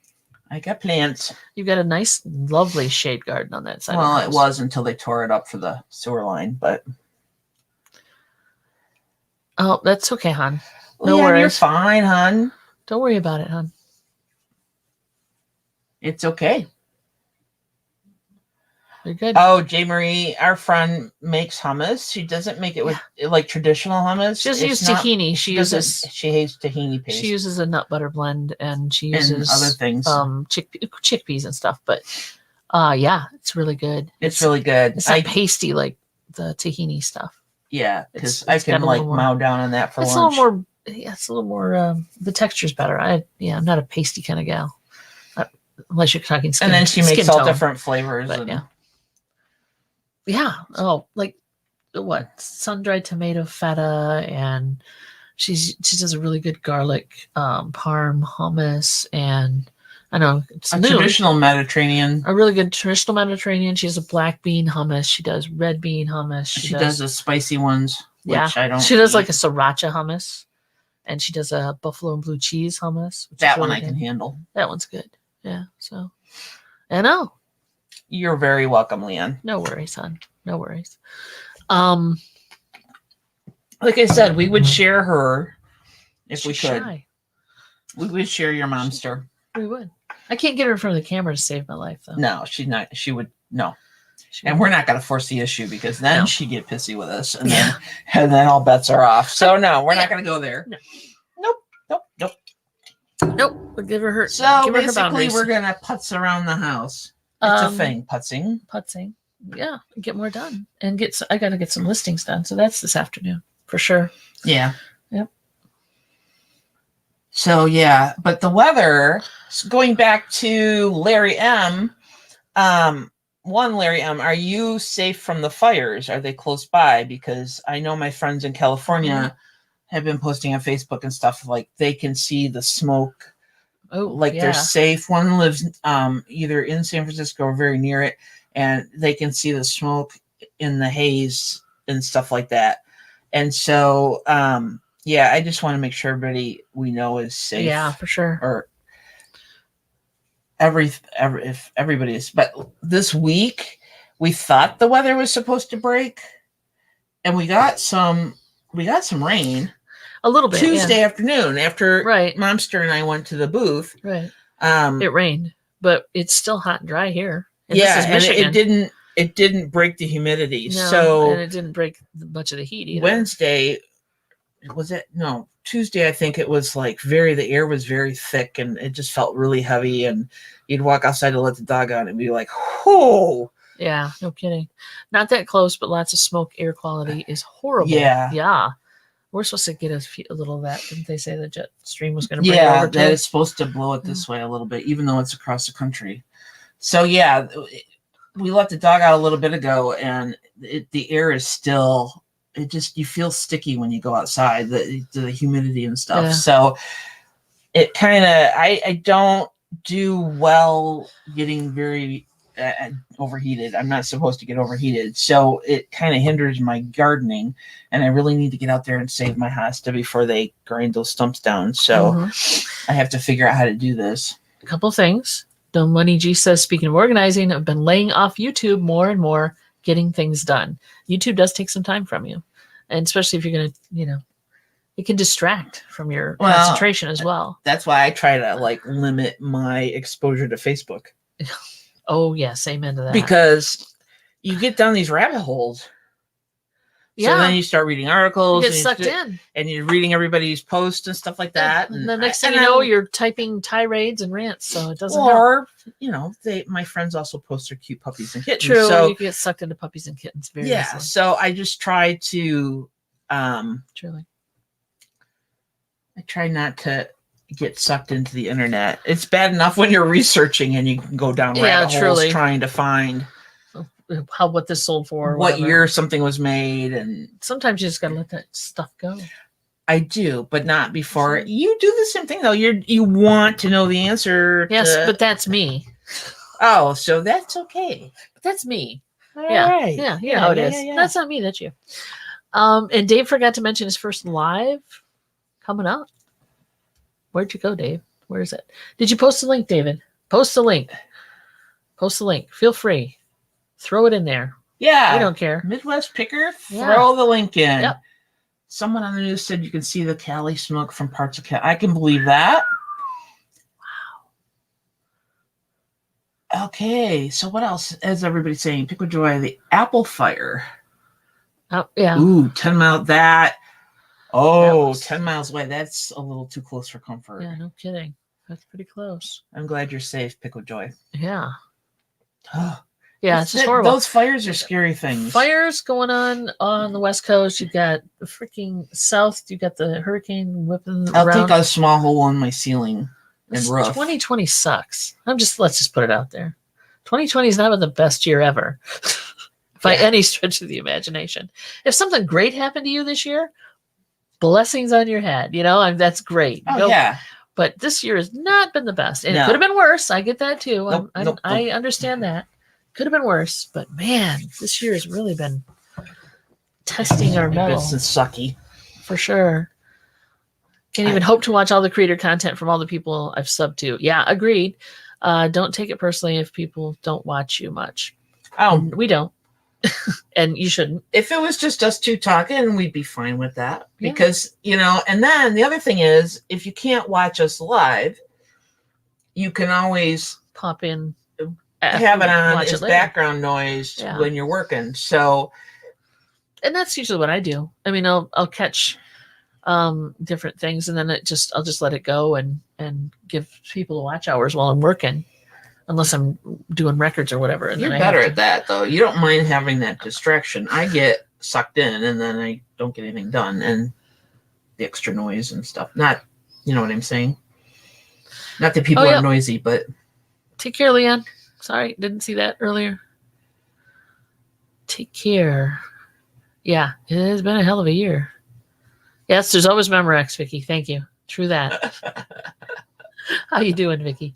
I got plants. You've got a nice, lovely shade garden on that side. Well, it was until they tore it up for the sewer line, but oh, that's okay, hon. No yeah, worries. You're fine, hon. Don't worry about it, hon. It's okay. You're good. Oh, J. Marie, our friend makes hummus. She doesn't make it with like traditional hummus. She doesn't use tahini. She hates tahini paste. She uses a nut butter blend and she uses and other things. Chickpeas and stuff. But yeah, it's really good. It's really good. It's not pasty like the tahini stuff. Yeah, because I can like mow down on that for lunch. It's a little more. Yeah, it's a little more. The texture's better. I'm not a pasty kind of gal. Unless you're talking skin. And then she makes all tone. Different flavors. But, yeah. Oh, like what? Sun-dried tomato feta, and she does a really good garlic parm hummus, and I know it's a traditional Mediterranean. A really good traditional Mediterranean. She has a black bean hummus. She does red bean hummus. She does the spicy ones. Yeah, which I don't. She does like a sriracha hummus, and she does a buffalo and blue cheese hummus. That one I can handle. That one's good. Yeah. So, I know. You're very welcome, Leanne. No worries, hon. No worries. Like I said, we would share her if we could. We would share your momster. We would. I can't get her in front of the camera to save my life, though. No, she's not. She would no. And we're not going to force the issue because then she'd get pissy with us, and then all bets are off. So no, we're not going to go there. No. Nope. We'll give her her. So give her basically, her we're going to putz around the house. It's a thing, putzing. Putzing. Yeah, get more done and I got to get some listings done. So that's this afternoon for sure. Yeah. Yep. So yeah, but the weather. Going back to Larry M. Larry M. Are you safe from the fires? Are they close by? Because I know my friends in California have been posting on Facebook and stuff like they can see the smoke. Oh, like they're safe. One lives either in San Francisco or very near it, and they can see the smoke in the haze and stuff like that. And so, I just want to make sure everybody we know is safe. Yeah, for sure. Or if everybody is. But this week, we thought the weather was supposed to break, and we got some rain. A little bit. Tuesday afternoon after right. Momster and I went to the booth. Right. It rained, but it's still hot and dry here. And it didn't break the humidity. No, and it didn't break much of the heat either. Wednesday Tuesday I think it was like the air was very thick and it just felt really heavy, and you'd walk outside to let the dog out and be like, oh, Yeah, no kidding. Not that close, but lots of smoke. Air quality is horrible. Yeah. Yeah. We're supposed to get a little of that. Didn't they say the jet stream was going to bring it Yeah, over to that us? it's supposed to blow it this way a little bit, even though it's across the country. So yeah, we let the dog out a little bit ago, and the air is still. It just, you feel sticky when you go outside, the humidity and stuff. Yeah. So it kind of, I don't do well getting very overheated. I'm not supposed to get overheated, so it kind of hinders my gardening, and I really need to get out there and save my hosta before they grind those stumps down. So I have to figure out how to do this. A couple things. Don't Money G says, speaking of organizing, I've been laying off YouTube more and more, getting things done. YouTube does take some time from you, and especially if you're going to, it can distract from your concentration as well. That's why I try to limit my exposure to Facebook. Oh yes, amen to that. Because you get down these rabbit holes. Yeah. So then you start reading articles. You get sucked in. And you're reading everybody's posts and stuff like that. And the next thing you know, you're typing tirades and rants, so it doesn't help. Or, my friends also post their cute puppies and kittens. True, so you can get sucked into puppies and kittens very easily. So I just try to... Truly. I try not to get sucked into the internet. It's bad enough when you're researching and you can go down rabbit holes trying to find what this sold for, what year something was made, and sometimes you just gotta let that stuff go. I do, but not before. You do the same thing though. You want to know the answer. Yes, but that's me. Oh, so that's okay. But that's me. All yeah, right. yeah, you know how it is. Yeah. That's not me. That's you. And Dave forgot to mention his first live coming up. Where'd you go, Dave? Where is it? Did you post the link, David? Post the link. Post the link. Feel free. Throw it in there. Yeah. We don't care. Midwest Picker, throw the link in. Yep. Someone on the news said you can see the Cali smoke from parts of Cali. I can believe that. Wow. Okay. So what else is everybody saying? Pick with Joy, the apple fire. Oh, yeah. Ooh, 10 mile that. Oh, 10 miles away. That's a little too close for comfort. Yeah, no kidding. That's pretty close. I'm glad you're safe, Pick with Joy. Yeah. Yeah, it's just horrible. Those fires are scary things. Fires going on the West Coast. You've got the freaking south. You've got the hurricane whipping I'll around. take a small hole in my ceiling and roof. 2020 sucks. Let's just put it out there. 2020 is not the best year ever by any stretch of the imagination. If something great happened to you this year, blessings on your head. That's great. Yeah. But this year has not been the best. And it could have been worse. I get that too. Nope. I understand that. Could have been worse. But man, this year has really been testing our mettle. It's sucky. For sure. Can't even hope to watch all the creator content from all the people I've subbed to. Yeah, agreed. Don't take it personally if people don't watch you much. Oh, we don't. And you shouldn't. If it was just us two talking, we'd be fine with that. Because, and then the other thing is, if you can't watch us live, you can always pop in, have it on as background noise when you're working. So, and that's usually what I do. I mean, I'll catch different things, and then I'll just let it go and give people watch hours while I'm working. Unless I'm doing records or whatever. And you're better at that, though. You don't mind having that distraction. I get sucked in, and then I don't get anything done. And the extra noise and stuff. Not, you know what I'm saying? Not that people are noisy, but... Take care, Leon. Sorry, didn't see that earlier. Take care. Yeah, it has been a hell of a year. Yes, there's always Memorex, Vicky. Thank you. True that. How you doing, Vicky?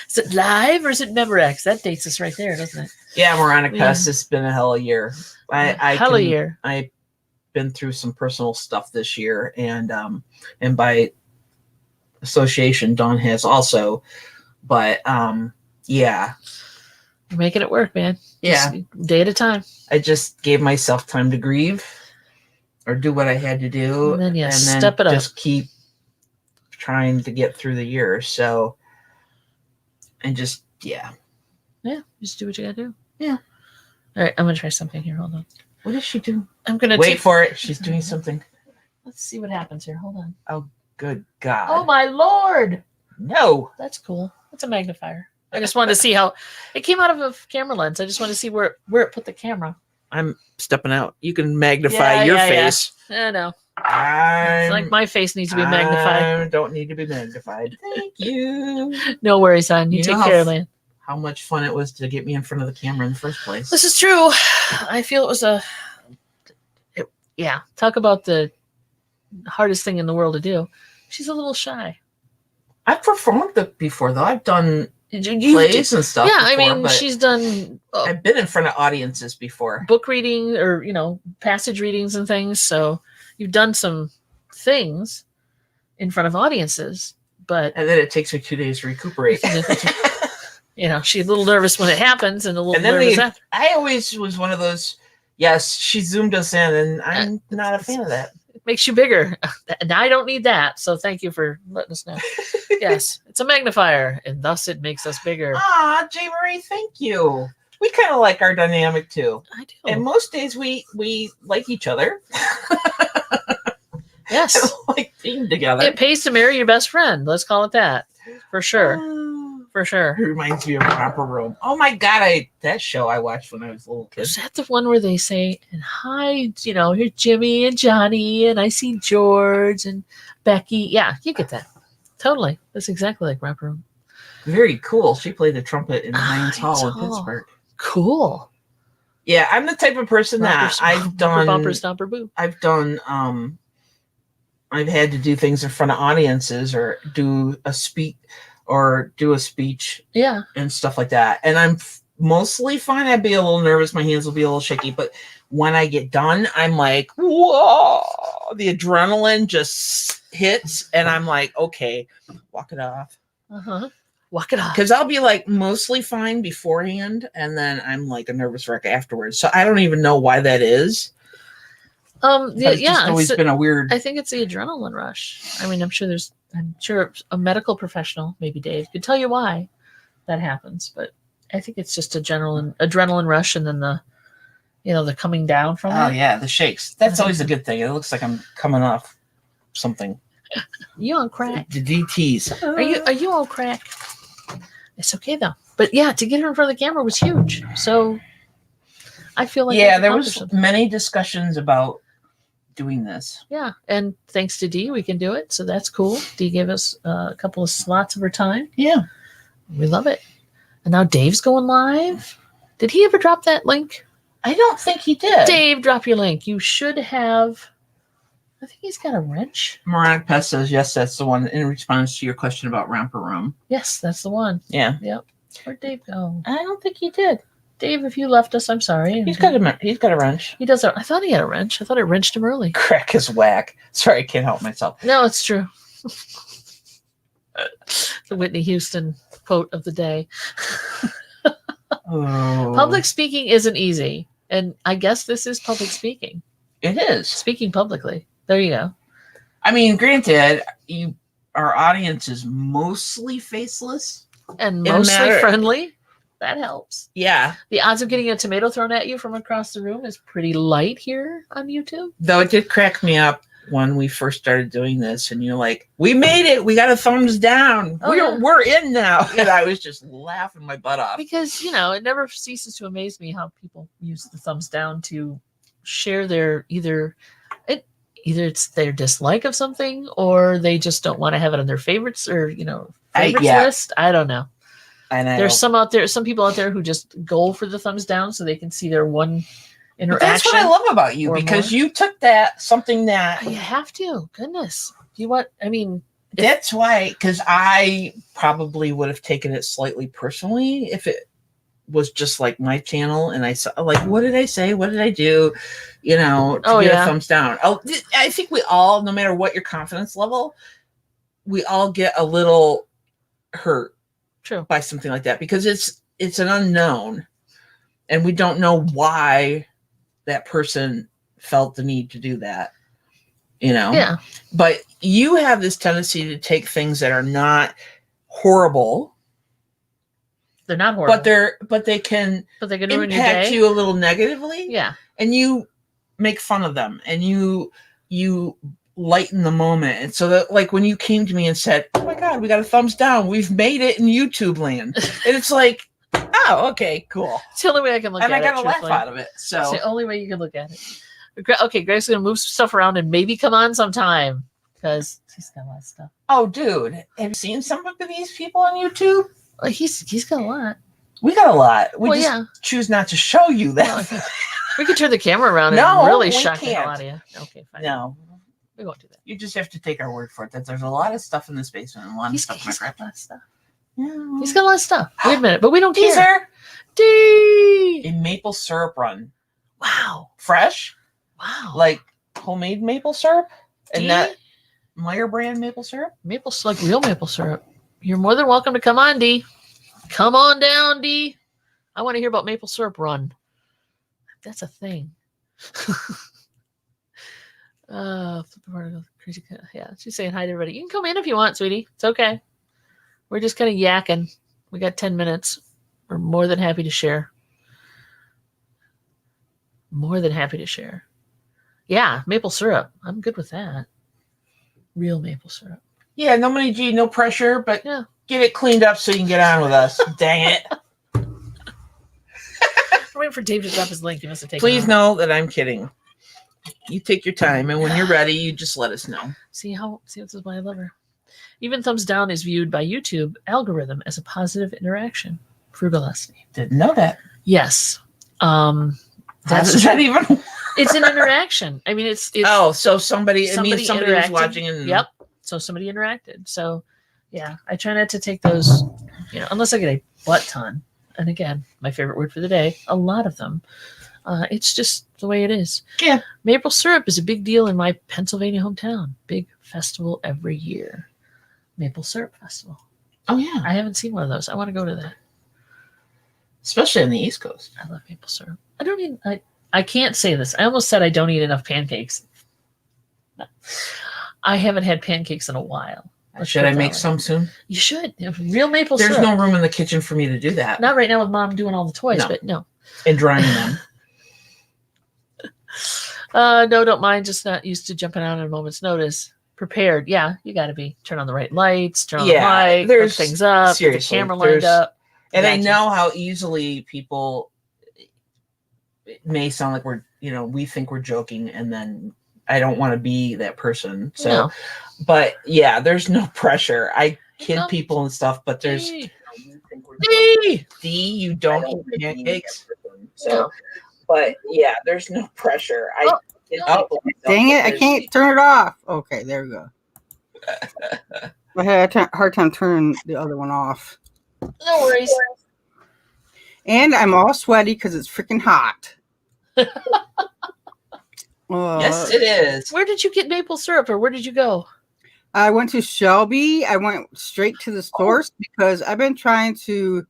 Is it live or is it Memorex? That dates us right there, doesn't it? Yeah, Moronic Pest. It's been a hell of a year. A year. I've been through some personal stuff this year, and by association, Dawn has also. But yeah, you're making it work, man. Yeah, just day at a time. I just gave myself time to grieve, or do what I had to do, and then step it up. Just keep trying to get through the year. So. And just, just do what you gotta do. Yeah. All right, I'm gonna try something here. Hold on. What does she do? I'm gonna wait for it. She's doing something. Let's see what happens here. Hold on. Oh, good God! Oh my Lord! No, that's cool. That's a magnifier. I just wanted to see how it came out of a camera lens. I just wanted to see where it put the camera. I'm stepping out. You can magnify your face. I know. It's like my face needs to be magnified. I don't need to be magnified. Thank you. No worries, hon. You take care, man. How much fun it was to get me in front of the camera in the first place. This is true. I feel it was talk about the hardest thing in the world to do. She's a little shy. I've performed before, though. I've done plays and stuff. Yeah, before, I mean, she's done. I've been in front of audiences before. Book reading or, passage readings and things. So you've done some things in front of audiences, but. And then it takes me 2 days to recuperate. She's a little nervous when it happens and a little nervous after. I always was one of those, yes, she zoomed us in, and I'm not a fan of that. Makes you bigger. And I don't need that. So thank you for letting us know. Yes, it's a magnifier, and thus it makes us bigger. Ah, J. Marie, thank you. We kind of like our dynamic too. I do. And most days we like each other. Yes. Like being together. It pays to marry your best friend. Let's call it that. For sure. For sure. It reminds me of Romper Room. Oh my God, that show I watched when I was a little kid. Is that the one where they say, and hi, here's Jimmy and Johnny, and I see George and Becky. Yeah, you get that. Totally. That's exactly like Romper Room. Very cool. She played the trumpet in Heinz Hall in Pittsburgh. Cool. Yeah, I'm the type of person that I've done. Bumper, stomper, boo. I've done. I've had to do things in front of audiences or do a speech. Yeah. And stuff like that. And I'm mostly fine. I'd be a little nervous. My hands will be a little shaky. But when I get done, I'm like, whoa, the adrenaline just hits. And I'm like, okay, walk it off. Uh-huh. Walk it off. Because I'll be like mostly fine beforehand. And then I'm like a nervous wreck afterwards. So I don't even know why that is. It's always been a weird. I think it's the adrenaline rush. I mean, I'm sure a medical professional, maybe Dave, could tell you why that happens, but I think it's just a general adrenaline rush, and then the coming down from it. Oh yeah, the shakes. That's always a good thing. It looks like I'm coming off something. You on crack? The DTs. Are you on crack? It's okay though. But yeah, to get her in front of the camera was huge. So I feel like there was many discussions about doing this. Yeah, and thanks to Dee, we can do it. So that's cool. Dee gave us a couple of slots of her time. Yeah, we love it. And now Dave's going live. Did he ever drop that link? I don't think he did. Dave, drop your link. You should have. I think he's got a wrench. Moronic Pest says, yes, that's the one in response to your question about Romper Room. Yes, that's the one. Yeah. Yep. Where'd Dave go? I don't think he did. Dave, if you left us, I'm sorry. He's got a wrench. He does. I thought he had a wrench. I thought it wrenched him early. Crack is whack. Sorry, I can't help myself. No, it's true. The Whitney Houston quote of the day. Oh. Public speaking isn't easy. And I guess this is public speaking. It is. Speaking publicly. There you go. I mean, granted, our audience is mostly faceless. And mostly friendly. That helps. Yeah. The odds of getting a tomato thrown at you from across the room is pretty light here on YouTube. Though it did crack me up when we first started doing this, and you're like, we made it. We got a thumbs down. We're in now. And I was just laughing my butt off. Because, it never ceases to amaze me how people use the thumbs down to share their either it's their dislike of something, or they just don't want to have it on their favorites or, favorites list. I don't know. I know. There's some people out there who just go for the thumbs down so they can see their one interaction. But that's what I love about you, because you took something that you have to. Goodness. That's why, because I probably would have taken it slightly personally if it was just like my channel and I saw, like, what did I say? What did I do? To get a thumbs down. I think we all, no matter what your confidence level, we all get a little hurt. True. By something like that, because it's an unknown and we don't know why that person felt the need to do that, Yeah. But you have this tendency to take things that are not horrible. They're not horrible. But they can ruin your impact day. You a little negatively. Yeah. And you make fun of them, and you lighten the moment. And so that, like, when you came to me and said, "Oh my God, we got a thumbs down. We've made it in YouTube land," and it's like, oh, okay, cool. It's the only way I can look at it. And I got a laugh truthfully. out of it. So It's the only way you can look at it. Okay, Greg's gonna move some stuff around and maybe come on sometime because he's got a lot of stuff. oh, dude, have you seen some of these people on YouTube? Well, he's got a lot. We got a lot. We Well, just yeah. choose not to show you that. Well, we could turn the camera around No, and really we shock the hell can't. out of you. Okay, fine. No, We won't do that. you just have to take our word for it that there's a lot of stuff in this basement and a lot of He's stuff in got my a lot of stuff. Yeah. He's got a lot of stuff. Wait a minute, but we don't care. Teaser. D. A maple syrup run. Wow. Fresh, Wow. like homemade maple syrup, and D? not Meyer brand maple syrup. Like real maple syrup. You're more than welcome to come on, D. Come on down, D. I want to hear about maple syrup run. That's a thing. Crazy. Yeah, she's saying hi to everybody. You can come in if you want, sweetie. It's okay. We're just kind of yakking. We got 10 minutes. We're more than happy to share. More than happy to share. Yeah, maple syrup. I'm good with that. Real maple syrup. Yeah, no money, G, no pressure, but Yeah. get it cleaned up so you can get on with us. Dang it. I'm waiting for Dave to drop his link. He must have taken Please it. know that I'm kidding. You take your time, and when you're ready, you just let us know. See, this is why I love her. Even thumbs down is viewed by YouTube algorithm as a positive interaction. Frugality. Didn't know that. Yes. How does that even? It's an interaction. I mean, it's Oh, so somebody was interacted. watching and Yep. So somebody interacted. So yeah, I try not to take those, unless I get a butt ton. And again, my favorite word for the day, a lot of them. It's just the way it is. Yeah. Maple syrup is a big deal in my Pennsylvania hometown. Big festival every year. Maple syrup festival. Oh yeah, I haven't seen one of those. I want to go to that. especially on the East Coast. I love maple syrup. I can't say this. I almost said I don't eat enough pancakes. No. I haven't had pancakes in a while. Should I make some soon? You should. Real maple There's syrup. no room in the kitchen for me to do that. Not right now with Mom doing all the toys, No. but no. And drying them. No, don't mind. Just not used to jumping out at a moment's notice. Prepared. Yeah, you got to be. Turn on the right lights, turn on the mic, hook things up, get the seriously, camera lined up. And I Gotcha. know how easily people, it may sound like we think we're joking, and then I don't want to be that person. So, No. but yeah, there's no pressure. I kid No. people and stuff, but there's Hey. D, you don't eat pancakes. So, but yeah, there's no pressure. I kid people and stuff, Dang it, but I there's- can't turn it off. Okay, there we go. I had a hard time turning the other one off. No worries. And I'm all sweaty because it's freaking hot. Yes, it is. Where did you get maple syrup, or where did you go? I went to Shelby. I went straight to the source because I've been trying to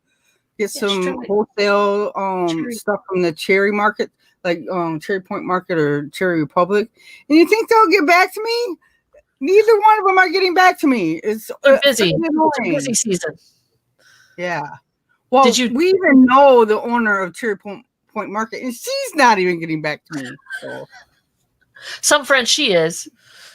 get some Cherry. wholesale Cherry. stuff from the cherry market, like Cherry Point Market or Cherry Republic. And you think they'll get back to me? Neither one of them are getting back to me. It's They're busy. freaking It's a annoying. busy season. Yeah. Well, Did you- we even know the owner of Cherry Point Market, and she's not even getting back to me. Some friend she is.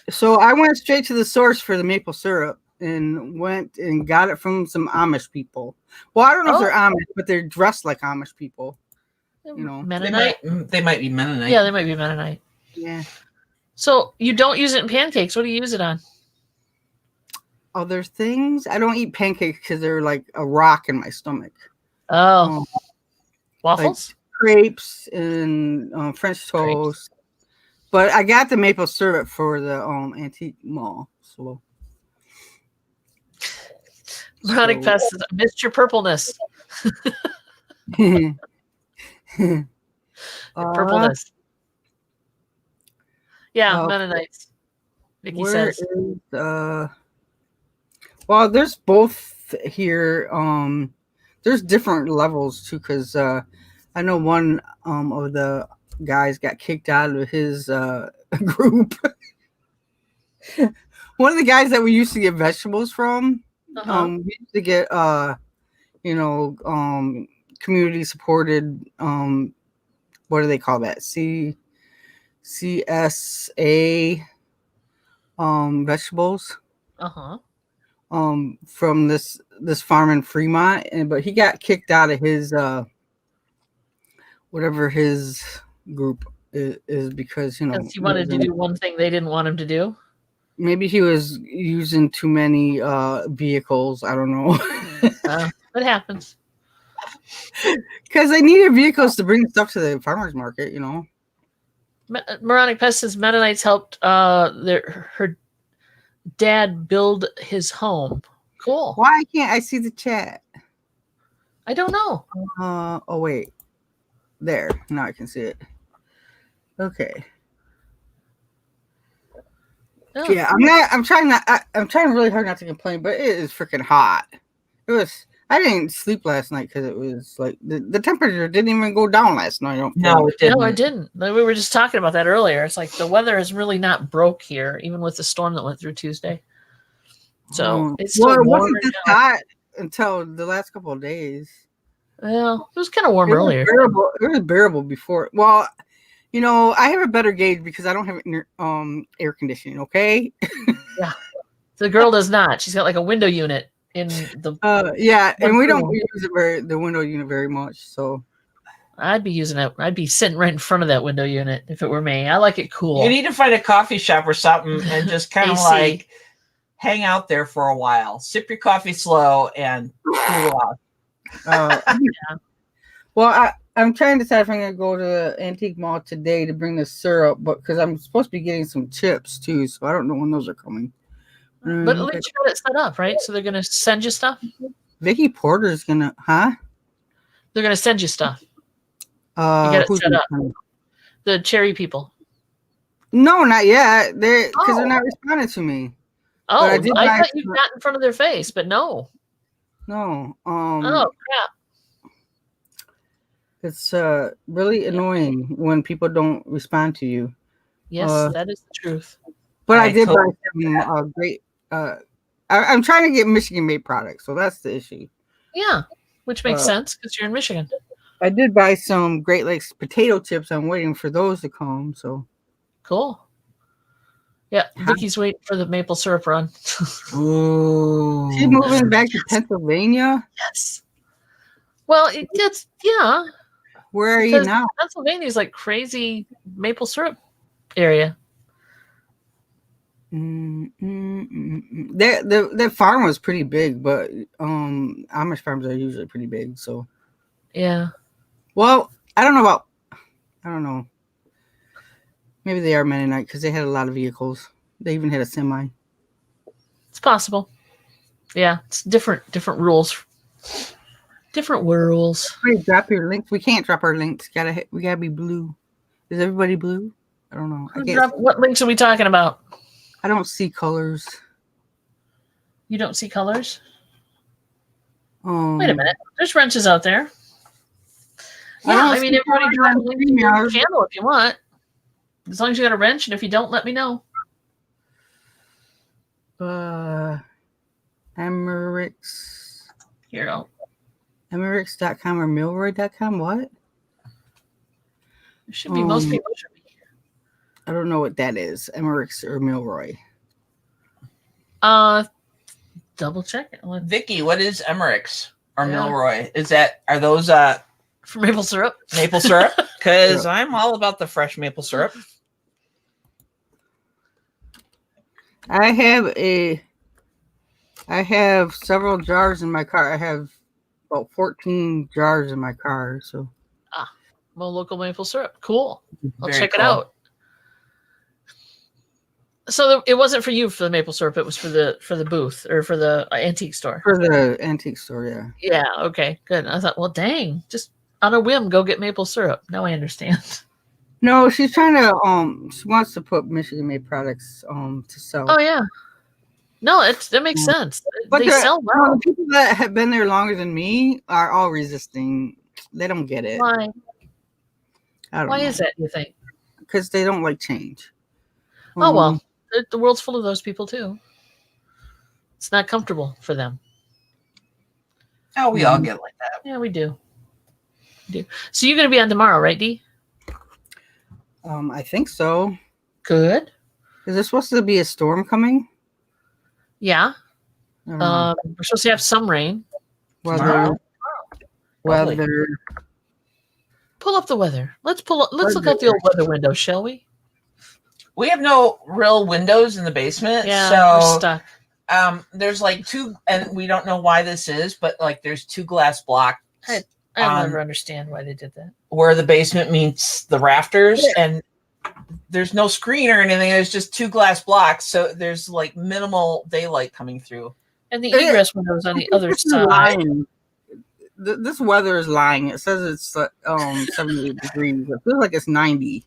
So I went straight to the source for the maple syrup and went and got it from some Amish people. Well, I don't know if they're Amish, but they're dressed like Amish people. Mennonite. They might be Mennonite. Yeah, they might be Mennonite. Yeah. So you don't use it in pancakes. What do you use it on? Other things? I don't eat pancakes because they're like a rock in my stomach. Oh, waffles. Crepes and French toast. But I got the maple syrup for the antique mall. So Chronic Pest. I missed your purpleness. Purpleness. Yeah, Mennonites. Nikki where says. is, well, there's both here. There's different levels too, because I know one of the guys got kicked out of his group. One of the guys that we used to get vegetables from, we used to get community supported what do they call that? CSA vegetables Uh-huh. from this farm in Fremont, but he got kicked out of his whatever his group is because Because he wanted to do one thing they didn't want him to do. maybe he was using too many vehicles. I don't know. It happens. Because they needed vehicles to bring stuff to the farmers market, Moronic Pest says Mennonites helped her dad build his home. Cool. Why can't I see the chat? I don't know. Oh wait, there. Now I can see it. Okay. Oh. Yeah, I'm trying really hard not to complain, but it is freaking hot. I didn't sleep last night because it was like the temperature didn't even go down last night. No, it didn't. No, it didn't. We were just talking about that earlier. It's like the weather is really not broke here, even with the storm that went through Tuesday. So it's still it warm wasn't this hot until the last couple of days. Well, it was kind of warm earlier. It was bearable before. Well, I have a better gauge because I don't have air conditioning. Okay. Yeah, the girl does not. She's got like a window unit in the. Yeah, and we don't use the window unit very much. So I'd be using it. I'd be sitting right in front of that window unit if it were me. I like it cool. You need to find a coffee shop or something and just kind of like hang out there for a while. Sip your coffee slow and cool off. Yeah. Well, I'm trying to decide if I'm going to go to the Antique Mall today to bring the syrup, but because I'm supposed to be getting some chips too, so I don't know when those are coming. But at least you got it set up, right? So they're going to send you stuff? Vicky Porter's going to, huh? They're going to send you stuff. You got it set up. The cherry people. No, not yet. They're not responding to me. Oh, I thought you got in front of their face, but no. No. Oh, crap. It's really annoying when people don't respond to you. Yes, that is the truth. But I did buy some great. I'm trying to get Michigan-made products, so that's the issue. Yeah, which makes sense because you're in Michigan. I did buy some Great Lakes potato chips. I'm waiting for those to come. So cool. Yeah, Vicky's waiting for the maple syrup run. Ooh. She's moving back to Pennsylvania? Yes. Well, it's yeah. Where are you now? Pennsylvania's like crazy maple syrup area. That farm was pretty big, but Amish farms are usually pretty big. So yeah. Well, I don't know. Maybe they are Mennonite because they had a lot of vehicles. They even had a semi. It's possible. Yeah, it's different rules. Different rules. Drop your links. We can't drop our links. We gotta be blue. Is everybody blue? I don't know. What links are we talking about? I don't see colors. You don't see colors? Wait a minute. There's wrenches out there. Yeah, I mean, everybody drop a link to your channel if you want. As long as you got a wrench, and if you don't, let me know. Emmerich. Here, go. Emmerich.com or Milroy.com? What? It should be most people should be. I don't know what that is. Emmerich or Milroy. Double check it. Vicky, what is Emmerich's or Milroy? Are those for maple syrup? Maple syrup? Because I'm all about the fresh maple syrup. I have several jars in my car. I have about 14 jars in my car. So well, local maple syrup. Cool. I'll check it cool. out. So it wasn't for you for the maple syrup. It was for the booth or for the antique store. For the antique store, yeah. Yeah. Okay. Good. I thought, well, dang, just on a whim, go get maple syrup. Now I understand. No, she's trying to. She wants to put Michigan-made products to sell. Oh yeah. No, that makes sense. But they sell well. The people that have been there longer than me are all resisting. They don't get it. Why? I don't know. Why is that, you think? Because they don't like change. Oh well, the world's full of those people too. It's not comfortable for them. Oh, we all get like that. Yeah, we do. So you're going to be on tomorrow, right, Dee? I think so. Good. Is there supposed to be a storm coming? Yeah. I don't know. We're supposed to have some rain. Weather. Lovely. Weather. Pull up the weather. Let's look out the old weather window, shall we? We have no real windows in the basement, Yeah, we're so stuck. there's like two, and we don't know why this is, but like there's two glass blocks I'll never understand why they did that. where the basement meets the rafters, and there's no screen or anything. There's just two glass blocks, so there's like minimal daylight coming through. And the egress window is on the other side. Lying. This weather is lying. It says it's 78 degrees. It feels like it's 90.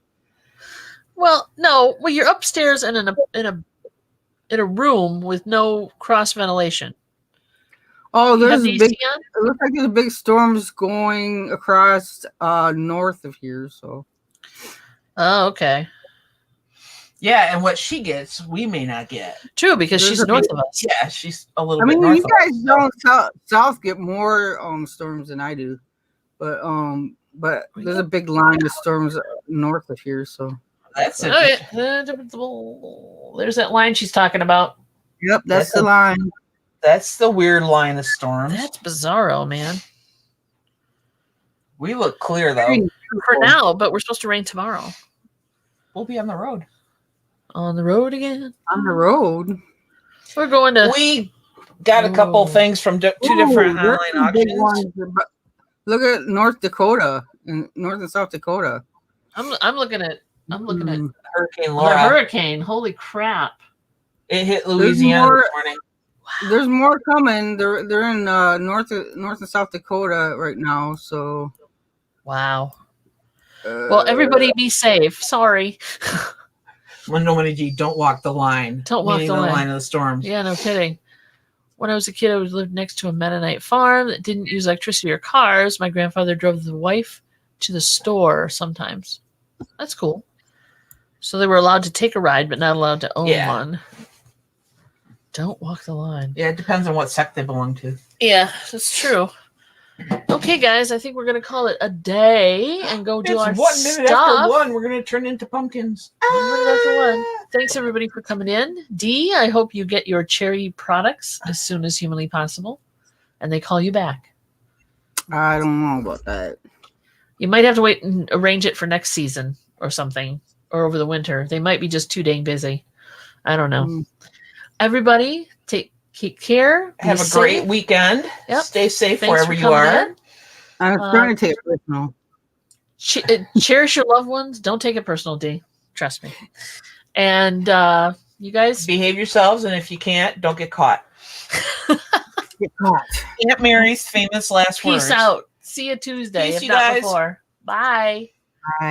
Well, no. Well, you're upstairs and in a room with no cross ventilation. Oh, You have there's the a big. AC on? It looks like there's big storms going across north of here. So. Oh, okay. Yeah, and what she gets, we may not get. True, because There's she's a north big- of us. Yeah, she's a little I bit mean, north you of guys us, down south get more storms than I do, but there's a big line of storms north of here. So. That's Oh, it. yeah. There's that line she's talking about. Yep, that's That's the line. That's the weird line of storms. That's bizarro, man. We look clear though. For now, but we're supposed to rain tomorrow. We'll be on the road. On the road again. On the road. We're going to. We got a couple Ooh. things from two different there's online some big auctions. ones. Look at North Dakota and North and South Dakota. I'm looking at. Hurricane The Laura. hurricane. Holy crap! It hit Louisiana more- this morning. There's more coming. They're in North and South Dakota right now. So. Wow. Well, everybody be safe. Sorry. Money G, don't walk the line. Don't walk Meaning the line. of the storms. Yeah, no kidding. When I was a kid, I lived next to a Mennonite farm that didn't use electricity or cars. My grandfather drove the wife to the store sometimes. That's cool. So they were allowed to take a ride, but not allowed to own one. Don't walk the line. Yeah, it depends on what sect they belong to. Yeah, that's true. Okay, guys, I think we're going to call it a day and go do It's our 1 minute stuff. after 1. We're going to turn into pumpkins. 1 minute after 1. Thanks, everybody, for coming in. Dee, I hope you get your cherry products as soon as humanly possible, and they call you back. I don't know about that. You might have to wait and arrange it for next season or something, or over the winter. They might be just too dang busy. I don't know. Everybody, keep care. Have a great weekend. Yep. Stay safe Thanks wherever for you coming are. in. I'm trying to take it personal. Cherish your loved ones. Don't take it personal, D. Trust me. And you guys behave yourselves, and if you can't, don't get caught. Get caught. Aunt Mary's famous last words. peace out. See you Tuesday, Peace, if you not guys. before. Bye. Bye.